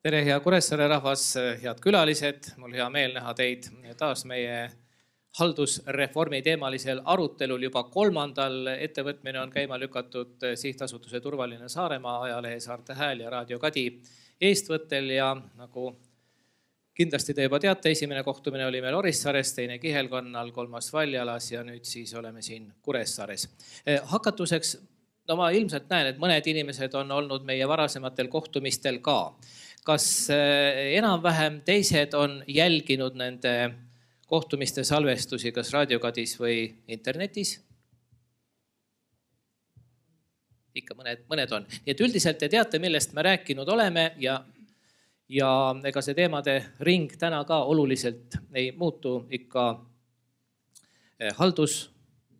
Tere, hea Kuressaare rahvas, head külalised. Mul hea meel näha teid taas meie haldusreformi teemalisel arutelul. Juba 3. ettevõtmine on käima lükatud Sihtasutuse Turvaline Saaremaa, ajalehe Saarte Hääl ja Raadio Kadi eestvõttel. Ja nagu kindlasti te juba teate, esimene kohtumine oli meil Orissaares, teine Kihelkonnal, 3. Valjalas ja nüüd siis oleme siin Kuressaares. Hakatuseks, no ma ilmselt näen, et mõned inimesed on olnud meie varasematel kohtumistel ka. Kas enam-vähem teised on jälginud nende kohtumiste salvestusi kas raadiokadis või internetis? Ikka mõned on. Nii et üldiselt te teate, millest me rääkinud oleme ja ega see teemade ring täna ka oluliselt ei muutu. Ikka haldus,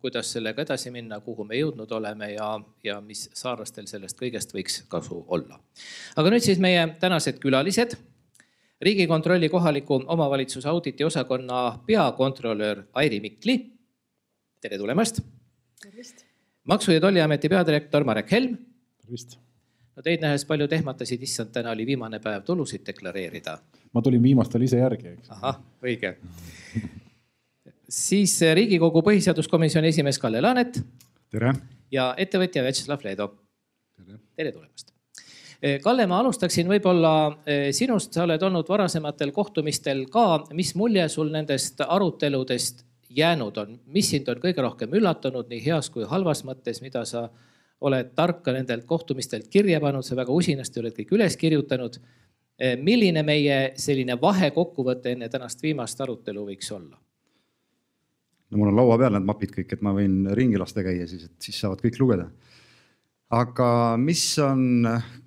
kuidas sellega edasi minna, kuhu me jõudnud oleme ja mis saarlastel sellest kõigest võiks kasu olla. Aga nüüd siis meie tänased külalised. Riigikontrolli kohaliku omavalitsuse auditi osakonna peakontrolör Airi Mikli. Tere tulemast. Tervist. Maksu- ja Tolliameti peadirektor Marek Helm. Tervist. No teid nähes palju tehmatasid, issand, täna oli viimane päev tulusid deklareerida. Ma tulin viimastel ise järgi. Eks? Aha, õige. Siis Riigikogu põhiseaduskomisjoni esimees Kalle Laanet. Tere. Ja ettevõtja Vjatšeslav Leedo. Tere. Tere tulemast. Kalle, ma alustaksin võib-olla sinust. Sa oled olnud varasematel kohtumistel ka. Mis mulje sul nendest aruteludest jäänud on? Mis sind on kõige rohkem üllatanud nii heas kui halvas mõttes, mida sa oled tarka nendelt kohtumistelt kirja pannud, sa väga usinasti oled kõik üles kirjutanud. Milline meie selline vahekokkuvõte enne tänast viimast arutelu võiks olla? No mul on laua peal need mapid kõik, et ma võin ringi lasta käia, siis saavad kõik lugeda. Aga mis on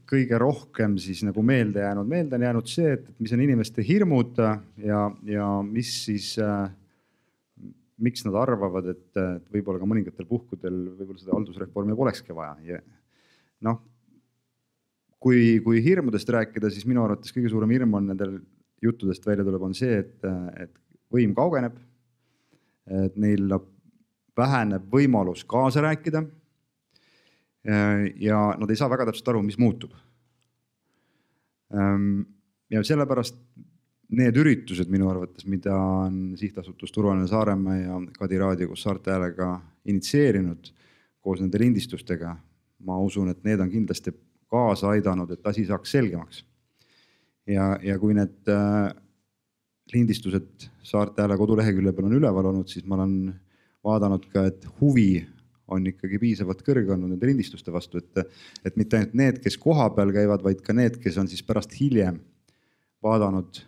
kõige rohkem siis nagu meelde jäänud? Meelde on jäänud see, et mis on inimeste hirmud ja mis siis, miks nad arvavad, et võib-olla ka mõningatel puhkudel võib-olla seda haldusreformi polekski vaja. Ja noh, kui hirmudest rääkida, siis minu arvates kõige suurem hirm on nendel juttudest välja tuleb on see, et võim kaugeneb, et neil väheneb võimalus kaasa rääkida ja nad ei saa väga täpselt aru, mis muutub. Ja sellepärast need üritused minu arvates, mida on Sihtasutus Turvaline Saaremaa ja Kadi Raadio koos Saarte Häälega initsieerinud koos nende lindistustega, ma usun, et need on kindlasti kaasa aidanud, et asi saaks selgemaks. Ja kui need lindistused Saarte Hääle kodulehekülje peal on üleval olnud, siis ma olen vaadanud ka, et huvi on ikkagi piisavalt kõrge olnud nende lindistuste vastu, et mitte ainult need, kes koha peal käivad, vaid ka need, kes on siis pärast hiljem vaadanud,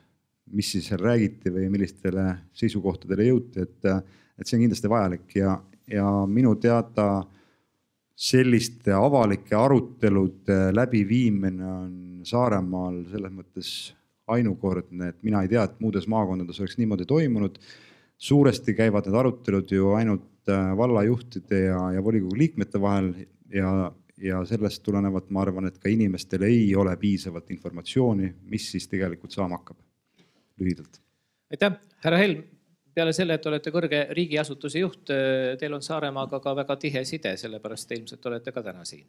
mis siis seal räägiti või millistele seisukohtadele jõuti, et see on kindlasti vajalik ja minu teada selliste avalike arutelude läbiviimine on Saaremaal selles mõttes ainukordne, et mina ei tea, et muudes maakondades oleks niimoodi toimunud. Suuresti käivad need arutelud ju ainult vallajuhtide ja volikogu liikmete vahel ja sellest tulenevalt ma arvan, et ka inimestel ei ole piisavalt informatsiooni, mis siis tegelikult saama hakkab lühidalt. Aitäh, härra Helm. Peale selle, et olete kõrge riigiasutuse juht, teil on Saaremaaga ka väga tihe side, sellepärast te ilmselt olete ka täna siin.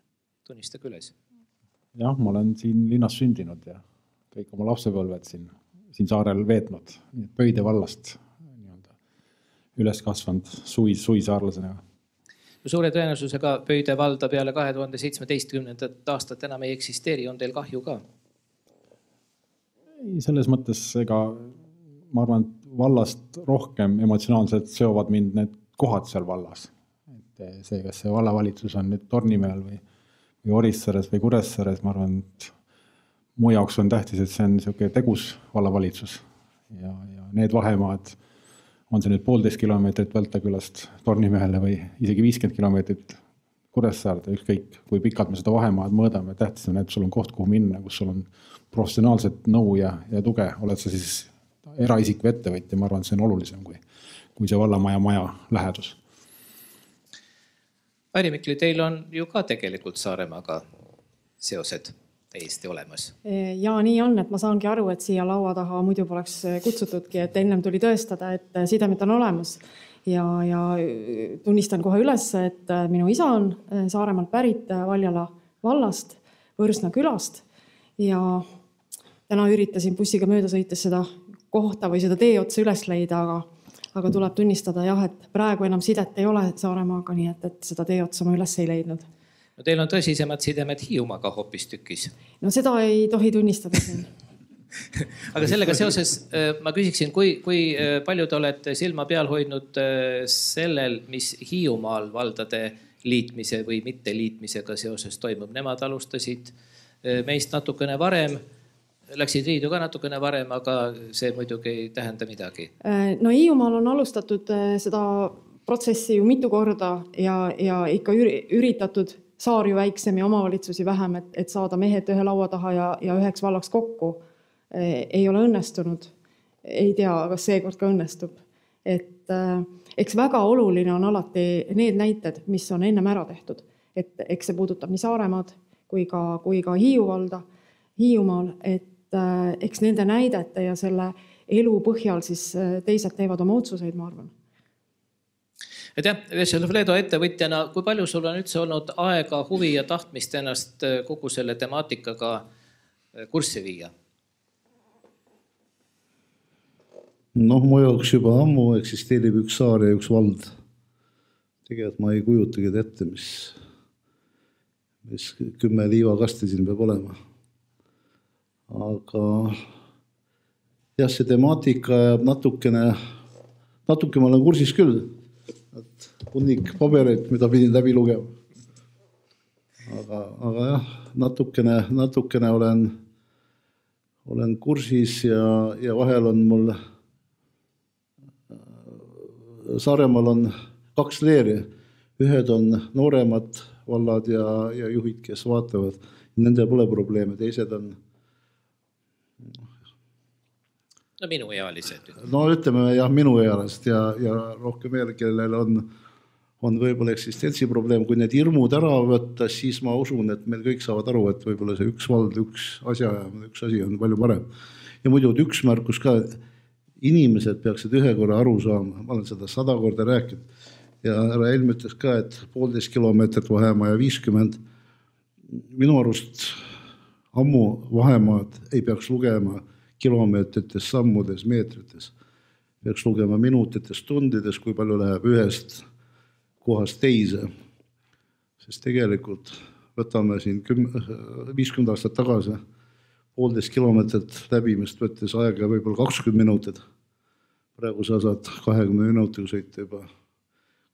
Tunnistage üles. Jah, ma olen siin linnas sündinud ja kõik oma lapsepõlved siin saarel veetnud. Pöide vallast üles kasvanud suisaarlasena. Suure tõenäosusega Pöide valda peale 2017. aastat enam ei eksisteeri. On teil kahju ka? Selles mõttes ma arvan, et vallast rohkem emotsionaalselt seovad mind need kohad seal vallas. Et see, kas see vallavalitsus on nüüd Tornimäel või Orissaares või Kuressaares, ma arvan, et mu jaoks on tähtis, et see on niisugune tegus vallavalitsus ja need vahemaad on see nüüd 1,5 kilomeetrit Vältakülast Tornimäele või isegi 50 kilomeetrit Kuressaarde, ükskõik kui pikalt me seda vahemaad mõõdame, tähtis on, et sul on koht, kuhu minna, kus sul on professionaalset nõu ja tuge, oled sa siis eraisik või ettevõtja, ma arvan, et see on olulisem kui see vallamaja lähedus. Airi Mikli, teil on ju ka tegelikult Saaremaaga seosed täiesti olemas. Ja nii on, et ma saangi aru, et siia laua taha muidu poleks kutsutudki, et ennem tuli tõestada, et sidemed on olemas. Ja tunnistan kohe üles, et minu isa on Saaremaalt pärit Valjala vallast, Võrsna külast ja täna üritasin bussiga mööda sõites seda kohta või seda tee otsa üles leida, aga tuleb tunnistada jah, et praegu enam sidet ei ole Saaremaaga, nii et seda tee otsa ma üles ei leidnud. No teil on tõsisemad sidemed Hiiumaaga hoopis tükis. No seda ei tohi tunnistada siin. Aga sellega seoses ma küsiksin, kui palju te olete silma peal hoidnud sellel, mis Hiiumaal valdade liitmise või mitte liitmisega seoses toimub. Nemad alustasid meist natukene varem, läksid liidu ka natukene varem, aga see muidugi ei tähenda midagi. No Hiiumaal on alustatud seda protsessi ju mitu korda ja ikka üritatud saari väiksem ja omavalitsusi vähem, et saada mehed ühe laua taha ja üheks vallaks kokku. Ei ole õnnestunud. Ei tea, kas seekord ka õnnestub. Eks väga oluline on alati need näited, mis on ennem ära tehtud. Eks see puudutab nii Saaremaad kui ka Hiiu valda, Hiiumaal, eks nende näidete ja selle elu põhjal siis teised teevad oma otsuseid, ma arvan. Vešelvledo ettevõtjana, kui palju sul on üldse olnud aega, huvi ja tahtmist ennast kogu selle temaatikaga kurssi viia? Mu jaoks juba ammu eksisteerib üks saar ja üks vald. Tegelikult ma ei kujutagi ette, mis 10 liivakasti siin peab olema. Aga jah, see temaatika jääb natukene ma olen kursis küll. Hunnik pabereid, mida pidin läbi lugema. Aga jah, natukene olen kursis ja vahel on mul Saaremaal on 2 leeri. Ühed on nooremad vallad ja juhid, kes vaatavad. Nendel pole probleeme, teised on minuealised. Ütleme jah, minuealised ja rohkem veel, kellel on võib-olla eksistentsiprobleem. Kui need hirmud ära võtta, siis ma usun, et meil kõik saavad aru, et võib-olla see üks vald, üks asjaajamine, üks asi on palju parem. Ja muidu üks märkus ka, inimesed peaksid ühe korra aru saama. Ma olen seda 100 korda rääkinud. Ja härra Helm ütles ka, et 1,5 kilomeetrit vahemaa ja 50. Minu arust ammu vahemaad ei peaks lugema kilomeetrites, sammudes, meetrites. Peaks lugema minutites, tundides, kui palju läheb ühest kohast teise. Sest tegelikult võtame siin 50 aastat tagasi 1,5 kilomeetrit läbimist võttes aega võib-olla 20 minutit. Praegu sa saad 20 minutiga sõita juba.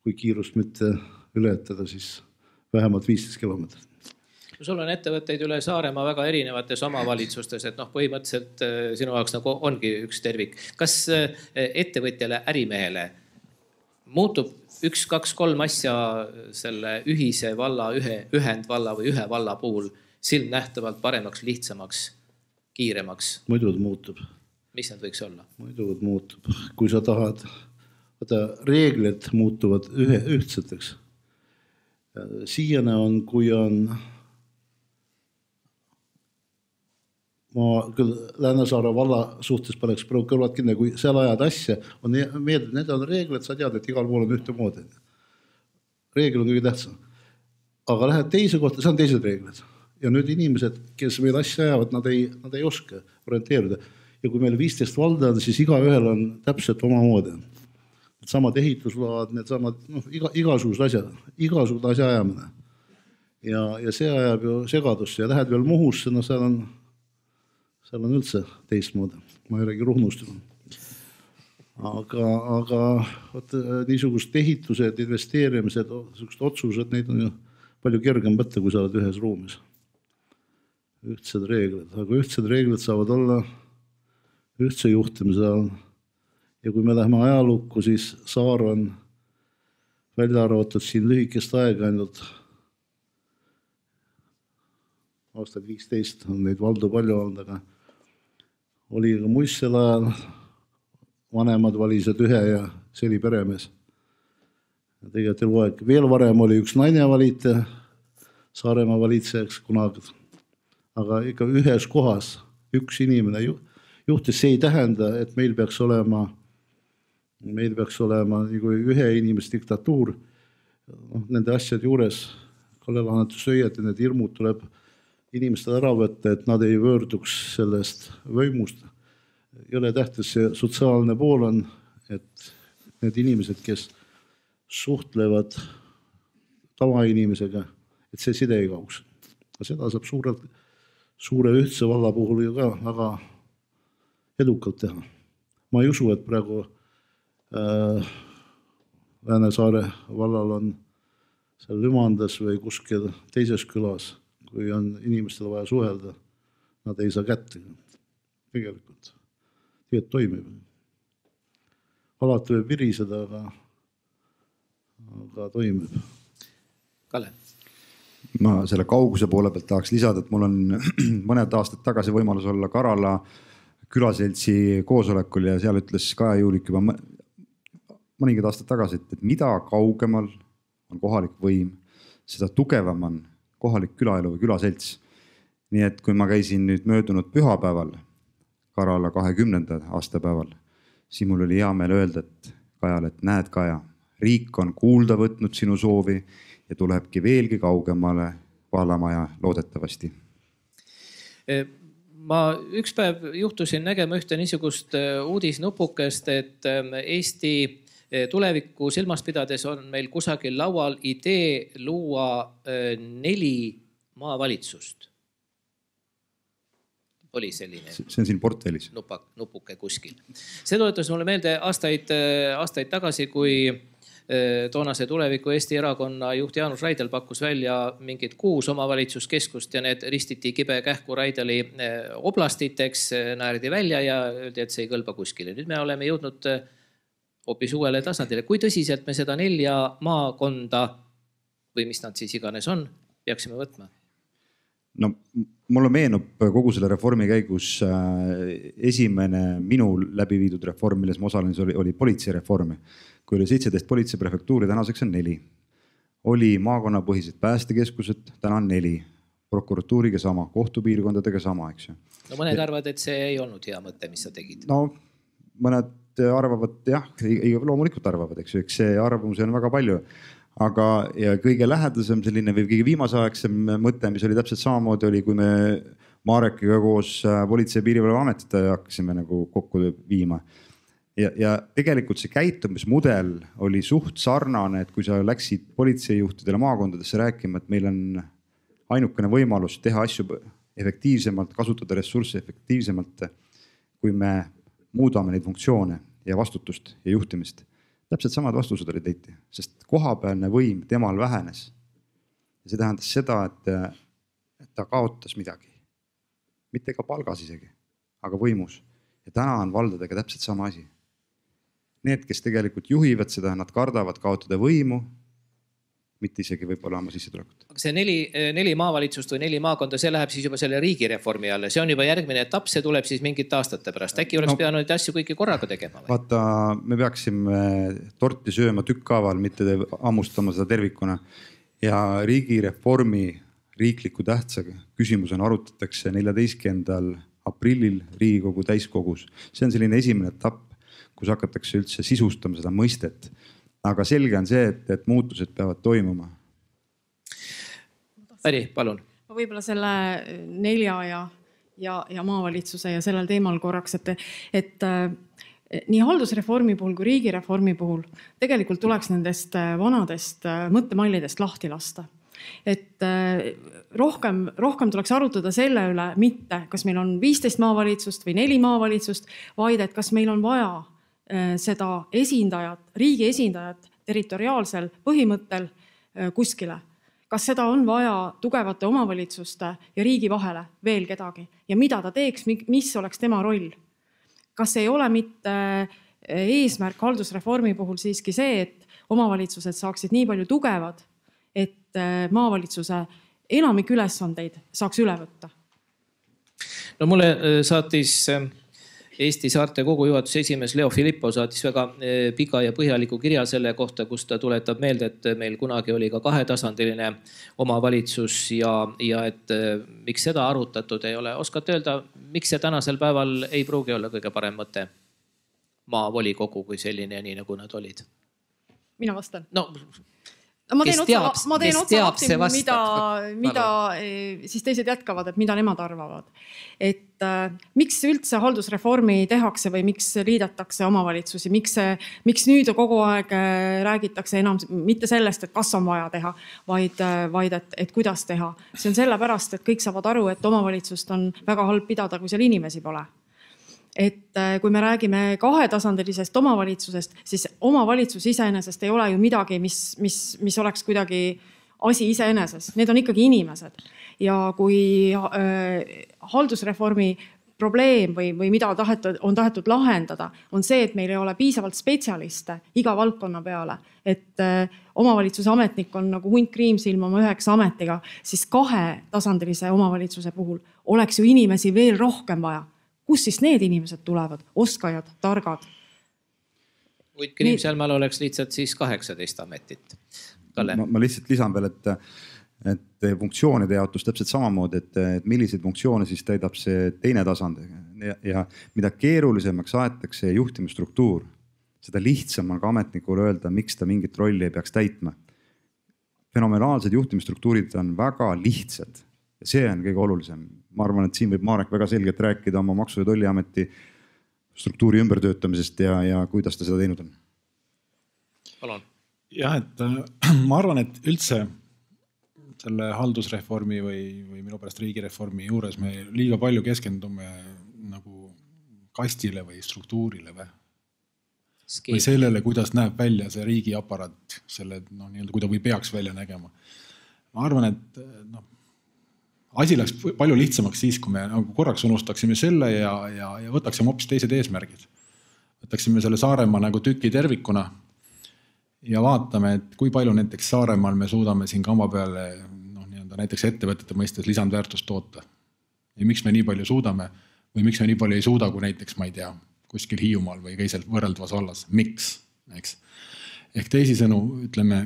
Kui kiirust mitte ületada, siis vähemalt 15 kilomeetrit. Sul on ettevõtteid üle Saaremaa väga erinevates omavalitsustes, et põhimõtteliselt sinu jaoks nagu ongi üks tervik. Kas ettevõtjale, ärimehele muutub 1, 2, 3 asja selle ühise valla, ühendvalla või ühe valla puhul silmnähtavalt paremaks, lihtsamaks, kiiremaks? Muidu muutub. Mis need võiks olla? Muidu muutub. Kui sa tahad, reeglid muutuvad ühtseteks. Siiani on, kui on ma küll Lääne-Saare valla suhtes paneks praegu kõrvad kinni, kui seal ajad asja, need on reeglid, sa tead, et igal pool on ühtemoodi. Reegel on kõige tähtsam. Aga lähed teise kohta, see on teised reeglid. Ja nüüd inimesed, kes meil asja ajavad, nad ei oska orienteeruda. Ja kui meil 15 valda on, siis igaühel on täpselt omamoodi. Samad ehitusload, need samad, igasugused asjad, igasugused asja ajamine. Ja see ajab ju segadusse ja lähed veel Muhusse, seal on üldse teistmoodi. Ma ei räägi Ruhnust. Aga niisugused ehitused, investeerimised, otsused, neid on ju palju kergem võtta, kui sa oled ühes ruumis. Ühtsed reeglid. Aga ühtsed reeglid saavad olla ühtse juhtimise all. Ja kui me läheme ajalukku, siis Saar on välja arvatud siin lühikest aega ainult aastal 15 on neid valdu palju olnud, aga oli ka muistsel ajal vanemad valised ühe ja see oli peremees. Ja tegelikult ei loeg. Veel varem oli üks naine valite Saaremaa valitsejaks kunagi. Aga ikka ühes kohas üks inimene juhtis. See ei tähenda, et meil peaks olema nagu ühe inimese diktatuur. Nende asjade juures Kalle Laanetus õieti, need hirmud tuleb inimestel ära võtta, et nad ei võõrduks sellest võimust. Ei ole tähtis, see sotsiaalne pool on, et need inimesed, kes suhtlevad tavainimesega, et see side ei kauks. Seda saab suure ühtse valla puhul ju ka väga edukalt teha. Ma ei usu, et praegu Läänesaare vallal on seal Lümandas või kuskil teises külas, kui on inimestel vaja suhelda, nad ei saa kätte. Tegelikult toimib. Alati võib viriseda, aga toimib. Kalle. Ma selle kauguse poole pealt tahaks lisada, et mul on mõned aastad tagasi võimalus olla Karala külaseltsi koosolekul ja seal ütles Kaja Juulik juba mõningad aastad tagasi, et mida kaugemal on kohalik võim, seda tugevam on kohalik külaelu või külaselts. Nii et kui ma käisin nüüd möödunud pühapäeval Karala 20. aastapäeval, siis mul oli hea meel öelda, et Kajale, et näed Kaja, riik on kuulda võtnud sinu soovi ja tulebki veelgi kaugemale vallamaja loodetavasti. Ma üks päev juhtusin nägema ühte niisugust uudisnupukest, et Eesti tulevikku silmas pidades on meil kusagil laual idee luua 4 maavalitsust. Oli selline. See on siin portfellis. Nupuke kuskil. See tuletas mulle meelde aastaid tagasi, kui toonase Tuleviku Eesti erakonna juht Jaanus Raidel pakkus välja mingid 6 omavalitsuskeskust ja need ristiti kibe kähku Raideli oblastiteks, naerdi välja ja öeldi, et see ei kõlba kuskile. Nüüd me oleme jõudnud hoopis uuele tasandile. Kui tõsiselt me seda 4 maakonda või mis nad siis iganes on, peaksime võtma? No mulle meenub kogu selle reformi käigus esimene minu läbi viidud reform, milles ma osalesin, oli politseireform. Kui oli 17 politseiprefektuuri, tänaseks on 4. Oli maakonnapõhised päästekeskused, täna on 4. Prokuratuuriga sama, kohtupiirkondadega sama, eks ju. No mõned arvavad, et see ei olnud hea mõte, mis sa tegid. No mõned arvavad, jah, loomulikult arvavad, eks ju, eks see arvamusi on väga palju. Aga ja kõige lähedasem selline või kõige viimaseaegsem mõte, mis oli täpselt samamoodi, oli, kui me Marekiga koos Politsei- ja Piirivalveametit hakkasime nagu kokku viima. Ja tegelikult see käitumismudel oli suht sarnane, et kui sa läksid politseijuhtidele maakondadesse rääkima, et meil on ainukene võimalus teha asju efektiivsemalt, kasutada ressursse efektiivsemalt, kui me muudame neid funktsioone ja vastutust ja juhtimist. Täpselt samad vastused olid leiti, sest kohapealne võim temal vähenes. Ja see tähendas seda, et ta kaotas midagi. Mitte ka palgas isegi, aga võimus. Ja täna on valdadega täpselt sama asi. Need, kes tegelikult juhivad seda, nad kardavad kaotada võimu, mitte isegi võib-olla oma sissetulekut. Aga see 4 maavalitsust või 4 maakonda, see läheb siis juba selle riigireformi alle. See on juba järgmine etapp, see tuleb siis mingite aastate pärast. Äkki oleks pidanud neid asju kõiki korraga tegema? Või? Vaata, me peaksime torti sööma tükkhaaval, mitte hammustama seda tervikuna. Ja riigireformi riikliku tähtsa küsimusena arutatakse 14. aprillil Riigikogu täiskogus. See on selline esimene etapp, kus hakatakse üldse sisustama seda mõistet. Aga selge on see, et muutused peavad toimuma. Päri, palun. Võib-olla selle 4 ja maavalitsuse ja sellel teemal korraks, et nii haldusreformi puhul kui riigireformi puhul tegelikult tuleks nendest vanadest mõttemallidest lahti lasta. Et rohkem tuleks arutada selle üle mitte, kas meil on 15 maavalitsust või 4 maavalitsust, vaid et kas meil on vaja seda esindajat, riigi esindajat territoriaalsel põhimõttel kuskile. Kas seda on vaja tugevate omavalitsuste ja riigi vahele veel kedagi ja mida ta teeks, mis oleks tema roll? Kas ei ole mitte eesmärk haldusreformi puhul siiski see, et omavalitsused saaksid nii palju tugevad, et maavalitsuse enamik ülesandeid saaks üle võtta? No mulle saatis Eesti Saarte kogujuhatuse esimees Leo Filippo saatis väga pika ja põhjaliku kirja selle kohta, kus ta tuletab meelde, et meil kunagi oli ka 2-tasandiline omavalitsus ja et miks seda arutatud ei ole. Oskate öelda, miks see tänasel päeval ei pruugi olla kõige parem mõte maavolikogu kui selline, nii nagu nad olid? Mina vastan. No, ma teen otsa lahti, mida siis teised jätkavad, et mida nemad arvavad. Et miks üldse haldusreformi tehakse või miks liidetakse omavalitsusi, miks nüüd kogu aeg räägitakse enam mitte sellest, et kas on vaja teha, vaid et kuidas teha. See on sellepärast, et kõik saavad aru, et omavalitsust on väga halb pidada, kui seal inimesi pole. Et kui me räägime kahetasandilisest omavalitsusest, siis omavalitsus iseenesest ei ole ju midagi, mis oleks kuidagi asi iseenesest. Need on ikkagi inimesed. Ja kui haldusreformi probleem või mida on tahetud lahendada, on see, et meil ei ole piisavalt spetsialiste iga valdkonna peale. Et omavalitsuse ametnik on nagu hunt kriimsilm oma 9 ametiga, siis 2-tasandilise omavalitsuse puhul oleks ju inimesi veel rohkem vaja. Kus siis need inimesed tulevad? Oskajad, targad? Hunt kriimsilmal oleks lihtsalt siis 18 ametit. Ma lihtsalt lisan veel, et funktsioonide jaotus täpselt samamoodi, et milliseid funktsioone siis täidab see teine tasand ja mida keerulisemaks aetakse juhtimisstruktuur, seda lihtsam on ka ametnikul öelda, miks ta mingit rolli ei peaks täitma. Fenomenaalsed juhtimisstruktuurid on väga lihtsad ja see on kõige olulisem. Ma arvan, et siin võib Marek väga selgelt rääkida oma Maksu- ja Tolliameti struktuuri ümbertöötamisest ja kuidas ta seda teinud on. Palun. Jah, et ma arvan, et üldse selle haldusreformi või minu pärast riigireformi juures me liiga palju keskendume nagu kastile või struktuurile või sellele, kuidas näeb välja see riigiaparaat, selle, kuidas või peaks välja nägema. Ma arvan, et asi läks palju lihtsamaks siis, kui me korraks unustaksime selle ja võtaksime hoopis teised eesmärgid. Võtaksime selle Saaremaa nagu tüki tervikuna ja vaatame, et kui palju näiteks Saaremaal me suudame siin kamba peale näiteks ettevõtete mõistes lisandväärtust toota. Ja miks me nii palju suudame või miks me nii palju ei suuda, kui näiteks, ma ei tea, kuskil Hiiumaal või kõiselt võrreldavas vallas. Miks? Ehk teisisõnu, ütleme,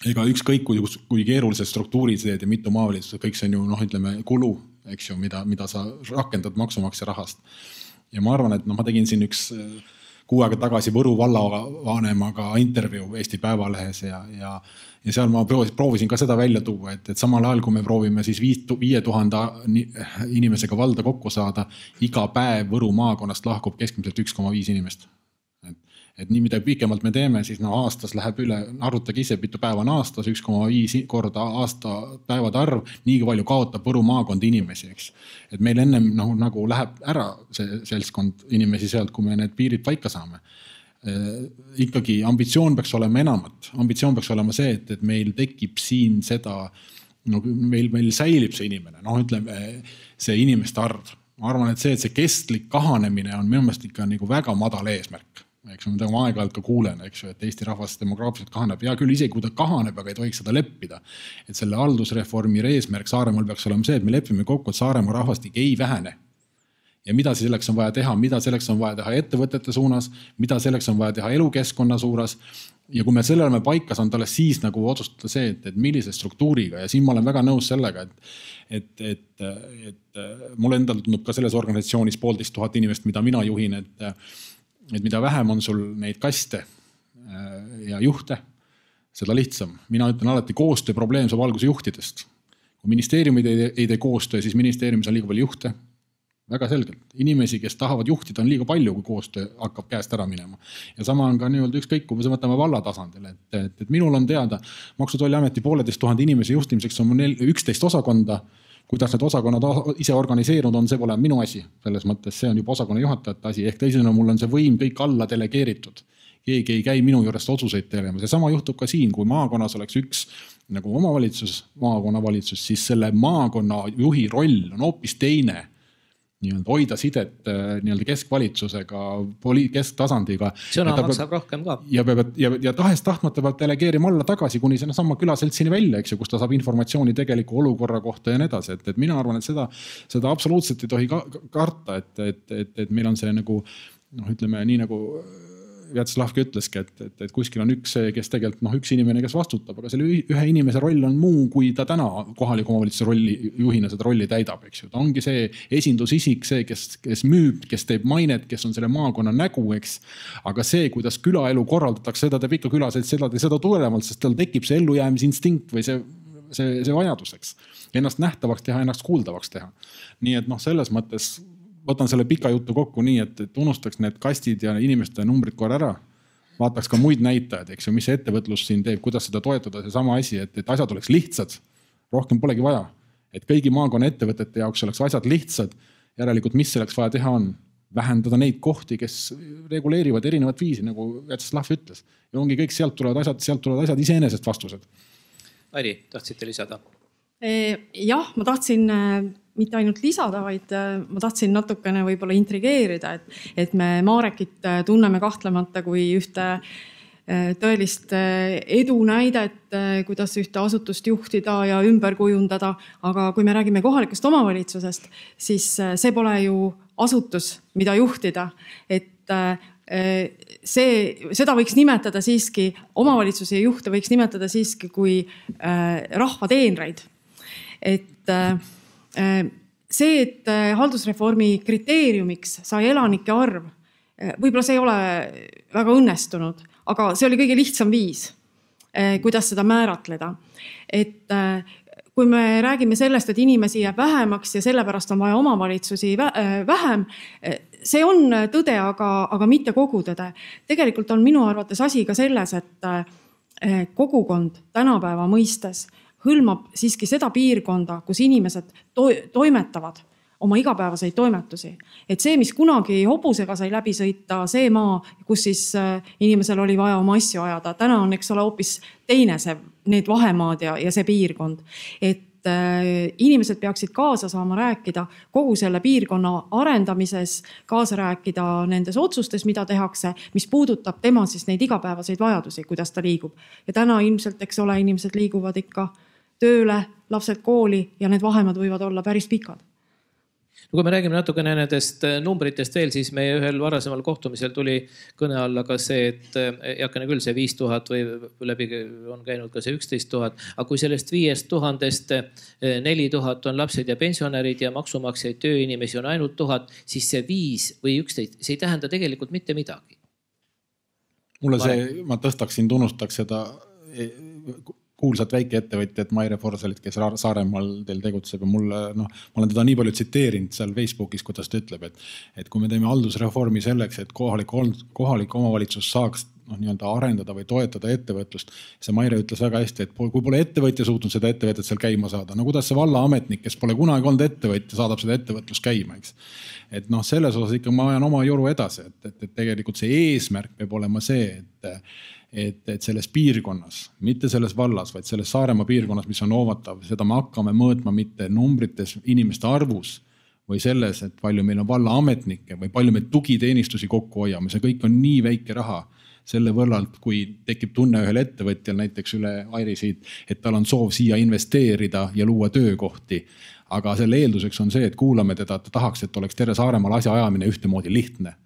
ega ükskõik kui keerulised struktuurid teed ja mitu maavalitsused, kõik see on ju ütleme, kulu, eks ju, mida sa rakendad maksumaksja rahast. Ja ma arvan, et ma tegin siin üks 6 aega tagasi Võru vallavanemaga intervjuu Eesti Päevalehes ja seal ma proovisin ka seda välja tuua, et samal ajal, kui me proovime siis 5000 inimesega valda kokku saada, iga päev Võru maakonnast lahkub keskmiselt 1,5 inimest. Et nii mida pikemalt me teeme, siis aastas läheb üle, arvutage ise, mitu päeva on aastas, 1,5 korda aasta päevade arv, nii palju kaotab Võru maakond inimesi, eks. Et meil ennem nagu läheb ära see seltskond inimesi sealt, kui me need piirid paika saame. Ikkagi ambitsioon peaks olema enamat. Ambitsioon peaks olema see, et meil tekib siin seda, meil säilib see inimene, ütleme see inimeste arv. Ma arvan, et see kestlik kahanemine on minu meelest ikka nagu väga madal eesmärk. Eks mida ma aeg-ajalt ka kuulen, eks ju, et Eesti rahvas demograafiliselt kahaneb. Ja küll isegi kui ta kahaneb, aga ei tohiks seda leppida. Et selle haldusreformi eesmärk Saaremaal peaks olema see, et me lepime kokku, et Saaremaa rahvastik ei vähene. Ja mida selleks on vaja teha, mida selleks on vaja teha ettevõtete suunas, mida selleks on vaja teha elukeskkonna suunas. Ja kui me sellele paika saanud alles siis nagu otsustada see, et millise struktuuriga ja siin ma olen väga nõus sellega, et mul endal tundub ka selles organisatsioonis 1500 inimest, mida mina juhin, et mida vähem on sul neid kaste ja juhte, seda lihtsam. Mina ütlen alati, koostöö probleem saab alguse juhtidest. Kui ministeeriumid ei tee koostöö, siis ministeeriumis on liiga palju juhte. Väga selgelt. Inimesi, kes tahavad juhtida, on liiga palju, kui koostöö hakkab käest ära minema. Ja sama on ka ükskõik, kui me võtame valla tasandil. Et minul on teada, Maksu- ja Tolliameti 1500 inimese juhtimiseks on 11 osakonda. Kuidas need osakonnad ise organiseerunud on, see pole minu asi. Selles mõttes see on juba osakonna juhatajate asi. Ehk teisena mul on see võim kõik alla delegeeritud. Keegi ei käi minu juurest otsuseid tegema. See sama juhtub ka siin, kui maakonnas oleks üks nagu maakonnavalitsus, siis selle maakonna juhi roll on hoopis teine. Hoida sidet keskvalitsusega, kesktasandiga. Sõna maksab rohkem ka. Ja tahest tahtmata peab delegeerima alla tagasi, kuni sinna sama külaseltsini välja, eks ju, kus ta saab informatsiooni tegeliku olukorra kohta ja nii edasi. Et mina arvan, et seda absoluutselt ei tohi karta, et meil on see nagu, ütleme nii nagu Vjatšeslavki ütleski, et kuskil on üks, kes tegelikult üks inimene, kes vastutab, aga selle ühe inimese roll on muu, kui ta täna kohaliku omavalitsuse juhina seda rolli täidab, eks ju. Ta ongi see esindusisik, see, kes müüb, kes teeb mainet, kes on selle maakonna nägu, eks. Aga see, kuidas külaelu korraldatakse, seda teeb ikka külased, seda tulenevalt, sest tal tekib see ellujäämisinstinkt või see vajaduseks. Ennast nähtavaks teha, ennast kuuldavaks teha. Nii et selles mõttes võtan selle pika jutu kokku nii, et unustaks need kastid ja inimeste numbrid korra ära. Vaataks ka muid näitajaid, eks ju, mis see ettevõtlus siin teeb, kuidas seda toetada, see sama asi, et asjad oleks lihtsad. Rohkem polegi vaja. Et kõigi maakonna ettevõtete jaoks oleks asjad lihtsad. Järelikult, mis selleks vaja teha on? Vähendada neid kohti, kes reguleerivad erinevat viisi, nagu Vjatšeslav ütles. Ja ongi kõik, sealt tulevad asjad iseenesest vastused. Airi, tahtsite lisada? Jah, ma tahtsin mitte ainult lisada, vaid ma tahtsin natukene võib-olla intrigeerida, et me Marekit tunneme kahtlemata kui ühte tõelist edu näidet, kuidas ühte asutust juhtida ja ümber kujundada. Aga kui me räägime kohalikust omavalitsusest, siis see pole ju asutus, mida juhtida. Et seda võiks nimetada siiski, omavalitsuse juhte võiks nimetada siiski kui rahva teenreid. Et see, et haldusreformi kriteeriumiks sai elanike arv, võib-olla see ei ole väga õnnestunud, aga see oli kõige lihtsam viis, kuidas seda määratleda. Et kui me räägime sellest, et inimesi jääb vähemaks ja sellepärast on vaja omavalitsusi vähem, see on tõde, aga mitte kogu tõde. Tegelikult on minu arvates asi ka selles, et kogukond tänapäeva mõistes hõlmab siiski seda piirkonda, kus inimesed toimetavad oma igapäevaseid toimetusi. Et see, mis kunagi hobusega sai läbi sõita, see maa, kus siis inimesel oli vaja oma asju ajada, täna on, eks ole, hoopis teine need vahemaad ja see piirkond. Et inimesed peaksid kaasa saama rääkida kogu selle piirkonna arendamises, kaasa rääkida nendes otsustes, mida tehakse, mis puudutab tema siis neid igapäevaseid vajadusi, kuidas ta liigub. Ja täna ilmselt, eks ole, inimesed liiguvad ikka tööle, lapsed kooli ja need vahemad võivad olla päris pikad. Kui me räägime natukene nendest numbritest veel, siis meie ühel varasemal kohtumisel tuli kõne alla ka see, et jakene küll see 5000 või läbi on käinud ka see 11 000, aga kui sellest 5000-st 4000 on lapsed ja pensionärid ja maksumaksjaid tööinimesi on ainult 1000, siis see 5 või 11, see ei tähenda tegelikult mitte midagi. Ma tõstaksin, tunnustaks seda kuulsat väikeettevõtjat Maire Forsalit, kes Saaremaal teil tegutseb ja ma olen teda nii palju tsiteerinud seal Facebookis, kuidas ta ütleb, et kui me teeme haldusreformi selleks, et kohalik omavalitsus saaks nii-öelda arendada või toetada ettevõtlust. See Maire ütles väga hästi, et kui pole ettevõtja suutnud seda ettevõtet seal käima saada, no kuidas see vallaametnik, kes pole kunagi olnud ettevõtja, saadab seda ettevõtlust käima, eks. Et selles osas ikka ma ajan oma joru edasi, et tegelikult see eesmärk peab olema see, et selles piirkonnas, mitte selles vallas, vaid selles Saaremaa piirkonnas, mis on oovatav, seda me hakkame mõõtma mitte numbrites inimeste arvus või selles, et palju meil on vallaametnikke või palju me tugiteenistusi kokku hoiame. See kõik on nii väike raha selle võrralt, kui tekib tunne ühel ettevõtjal näiteks üle Airisiid, et tal on soov siia investeerida ja luua töökohti. Aga selle eelduseks on see, et kuulame teda, et ta tahaks, et oleks terve Saaremaal asja ajamine ühtemoodi lihtne.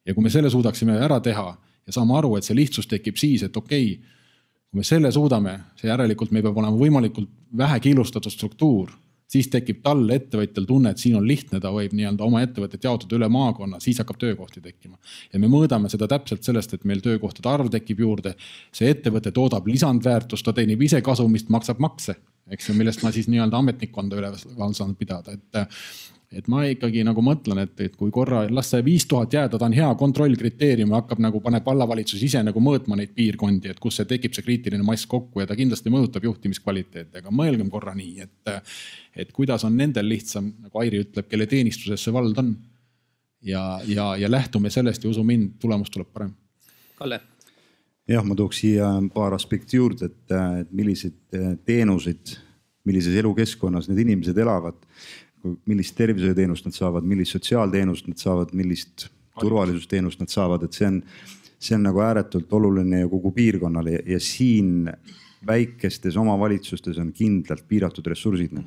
Ja kui me selle suudaksime ära teha, ja saame aru, et see lihtsus tekib siis, et okei, kui me selle suudame, see järelikult meil peab olema võimalikult vähe killustatud struktuur, siis tekib tal ettevõtjal tunne, et siin on lihtne, ta võib nii-öelda oma ettevõtet jaotada üle maakonna, siis hakkab töökohti tekkima. Ja me mõõdame seda täpselt sellest, et meil töökohtade arv tekib juurde, see ettevõte toodab lisandväärtust, ta teenib ise kasumist, maksab makse, eks ju, millest ma siis nii-öelda ametnikkonda üle saan pidada. Et ma ikkagi nagu mõtlen, et kui korra las see 5000 jääda, ta on hea kontrollkriteerium ja hakkab nagu paneb vallavalitsus ise nagu mõõtma neid piirkondi, et kus see tekib see kriitiline mass kokku ja ta kindlasti mõjutab juhtimiskvaliteeti. Aga mõelgem korra nii, et kuidas on nendel lihtsam, nagu Airi ütleb, kelle teenistuses see vald on ja lähtume sellest ja usu mind, tulemus tuleb parem. Kalle. Jah, ma tooks siia paar aspekti juurde, et millised teenused, millises elukeskkonnas need inimesed elavad, millist tervishoiuteenust nad saavad, millist sotsiaalteenust nad saavad, millist turvalisusteenust nad saavad, et see on nagu ääretult oluline ja kogu piirkonnale ja siin väikestes omavalitsustes on kindlalt piiratud ressursid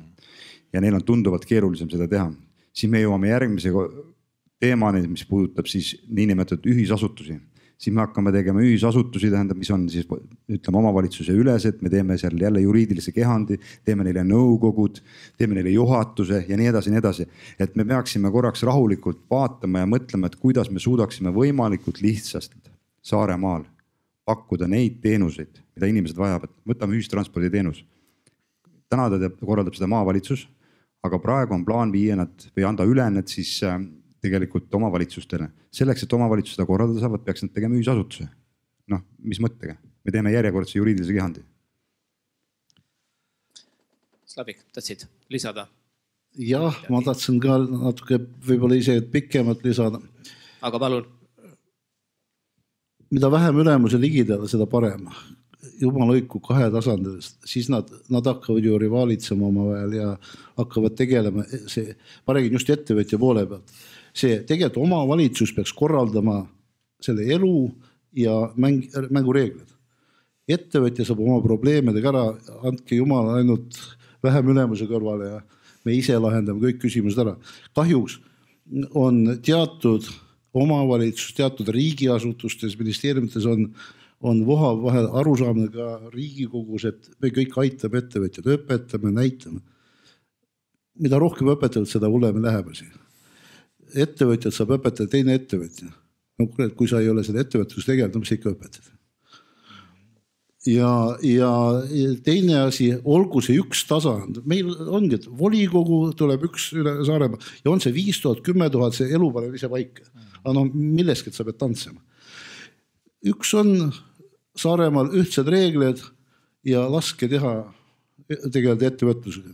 ja neil on tunduvalt keerulisem seda teha. Siis me jõuame järgmise teemani, mis puudutab siis niinimetatud ühisasutusi. siis me hakkame tegema ühisasutusi, tähendab, mis on siis ütleme omavalitsuse ülesed, me teeme seal jälle juriidilise kehandi, teeme neile nõukogud, teeme neile juhatuse ja nii edasi, nii edasi. Et me peaksime korraks rahulikult vaatama ja mõtlema, et kuidas me suudaksime võimalikult lihtsast Saaremaal pakkuda neid teenuseid, mida inimesed vajavad. Võtame ühistranspordi teenus. Täna ta korraldab seda maavalitsus, aga praegu on plaan viia nad või anda üle need siis tegelikult omavalitsustele. Selleks, et omavalitsus seda korraldada saavad, peaks nad tegema ühisasutuse. Noh, mis mõttega? Me teeme järjekordse juriidilise kehandi. Slavik, tahtsid lisada? Jah, ma tahtsin ka natuke võib-olla ise pikemalt lisada. Aga palun. Mida vähem ülemuse ligidale, seda parem. Jumal hoidku 2 tasandilist, siis nad hakkavad ju rivaalitsema omavahel ja hakkavad tegelema. Ma räägin just ettevõtja poole pealt. See tegelikult omavalitsus peaks korraldama selle elu ja mängureeglid. Ettevõtja saab oma probleemidega ära, andke Jumal ainult vähem ülemuse kõrvale ja me ise lahendame kõik küsimused ära. Kahjuks on teatud omavalitsus, teatud riigiasutustes, ministeeriumites on vohav vahel arusaamine ka Riigikogus, et me kõik aitab ettevõtjad, õpetame, näitame. Mida rohkem õpetavad, seda hullem läheb siin. Ettevõtjad saab õpetada teine ettevõtja. No, kui sa ei ole seda ettevõtlust tegelenud, mis ikka õpetad. Ja teine asi, olgu see üks tasand. Meil ongi, et volikogu tuleb üks üle Saaremaa ja on see 5000, 10 000, see elu paneb ise paika. Aga no milleski, et sa pead tantsema. Üks on Saaremaal ühtsed reeglid ja laske tegeleda ettevõtlusega.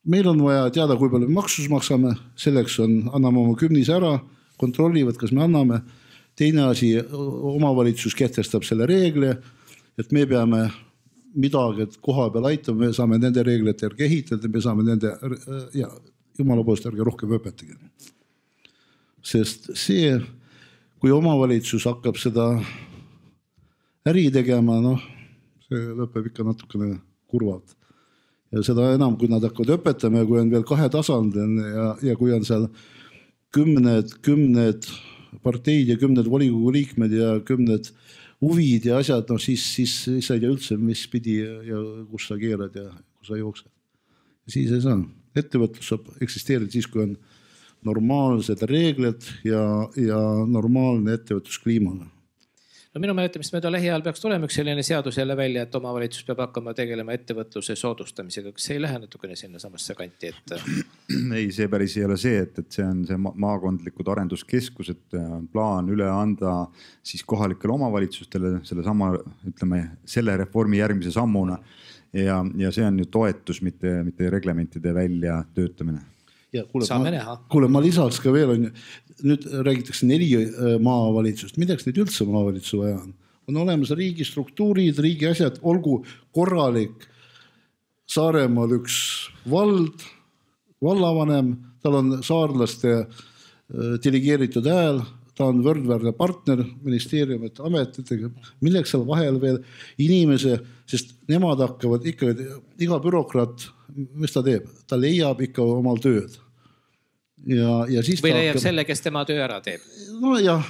Meil on vaja teada, kui palju maksus maksame, selleks anname oma kümnise ära, kontrollivad, kas me anname. Teine asi, omavalitsus kehtestab selle reegli, et me peame midagi koha peal aitama, me saame nende reeglite järgi ehitada, me saame nende, ja Jumala poolest ärge rohkem õpetage. Sest see, kui omavalitsus hakkab seda äri tegema, see lõpeb ikka natukene kurvalt. Ja seda enam, kui nad hakkavad õpetama ja kui on veel 2 tasandil ja kui on seal kümned parteid ja 10 volikogu liikmed ja 10 huvid ja asjad, siis sa ei tea üldse, mis pidi ja kus sa keerad ja kus sa jooksed. Ja siis ei saa. Ettevõtlus saab eksisteerida siis, kui on normaalsed reeglid ja normaalne ettevõtluskliima. No minu mäletamist mööda lähiajal peaks tulema üks selline seadus jälle välja, et omavalitsus peab hakkama tegelema ettevõtluse soodustamisega. Kas see ei lähe natukene sinna samasse kanti? Ei, see päris ei ole see, et see on see maakondlikud arenduskeskused plaan üle anda siis kohalikele omavalitsustele selle reformi järgmise sammuna. Ja see on ju toetus, mitte reglementide välja töötamine. Ja, kuule, ma lisaks ka veel nüüd räägitakse 4 maavalitsust. Midaks neid üldse maavalitsu vaja on? On olemas riigi struktuurid, riigi asjad, olgu korralik Saaremaal üks vallavanem, tal on saarlaste delegeeritud hääl, ta on võrdväärne partner ministeeriumite ametitega, milleks seal vahel veel inimese, sest nemad hakkavad ikka, iga bürokraat, mis ta teeb? Ta leiab ikka omal tööd. Ja siis või leiab selle, kes tema töö ära teeb. No ja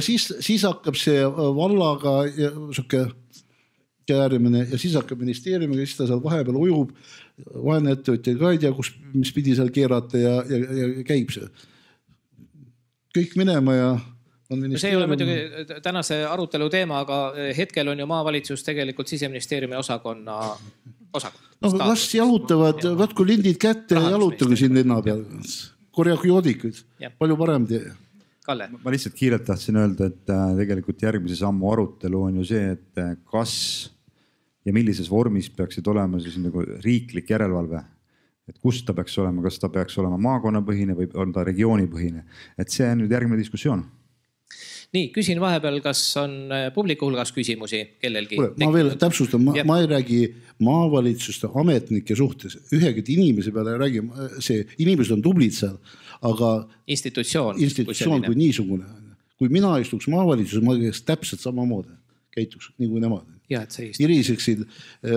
siis hakkab see vallaga käärimine ja siis hakkab ministeeriumiga, siis ta seal vahepeal ujub, vaene ettevõtja ka ei tea, mis pidi seal keerata ja käib see. Kõik minema ja see ei ole muidugi tänase arutelu teema, aga hetkel on ju maavalitsus tegelikult Siseministeeriumi osakonna. No las jalutavad, võtku lindid kätte ja jalutage siin linna peal. Korjakioodikud, palju parem tee. Kalle. Ma lihtsalt kiirelt tahtsin öelda, et tegelikult järgmise sammu arutelu on ju see, et kas ja millises vormis peaksid olema siis nagu riiklik järelevalve. Et kus ta peaks olema, kas ta peaks olema maakonnapõhine või on ta regioonipõhine. Et see on nüüd järgmine diskussioon. Nii, küsin vahepeal, kas on publiku hulgas küsimusi kellelgi? Ma veel täpsustan, ma ei räägi maavalitsuste ametnike suhtes. Ühegi inimese peale ei räägi, see inimesed on tublid seal, aga institutsioon kui niisugune. Kui mina istuks maavalitsuses, ma käiks täpselt samamoodi, käituks nii kui nemad. Iriseksid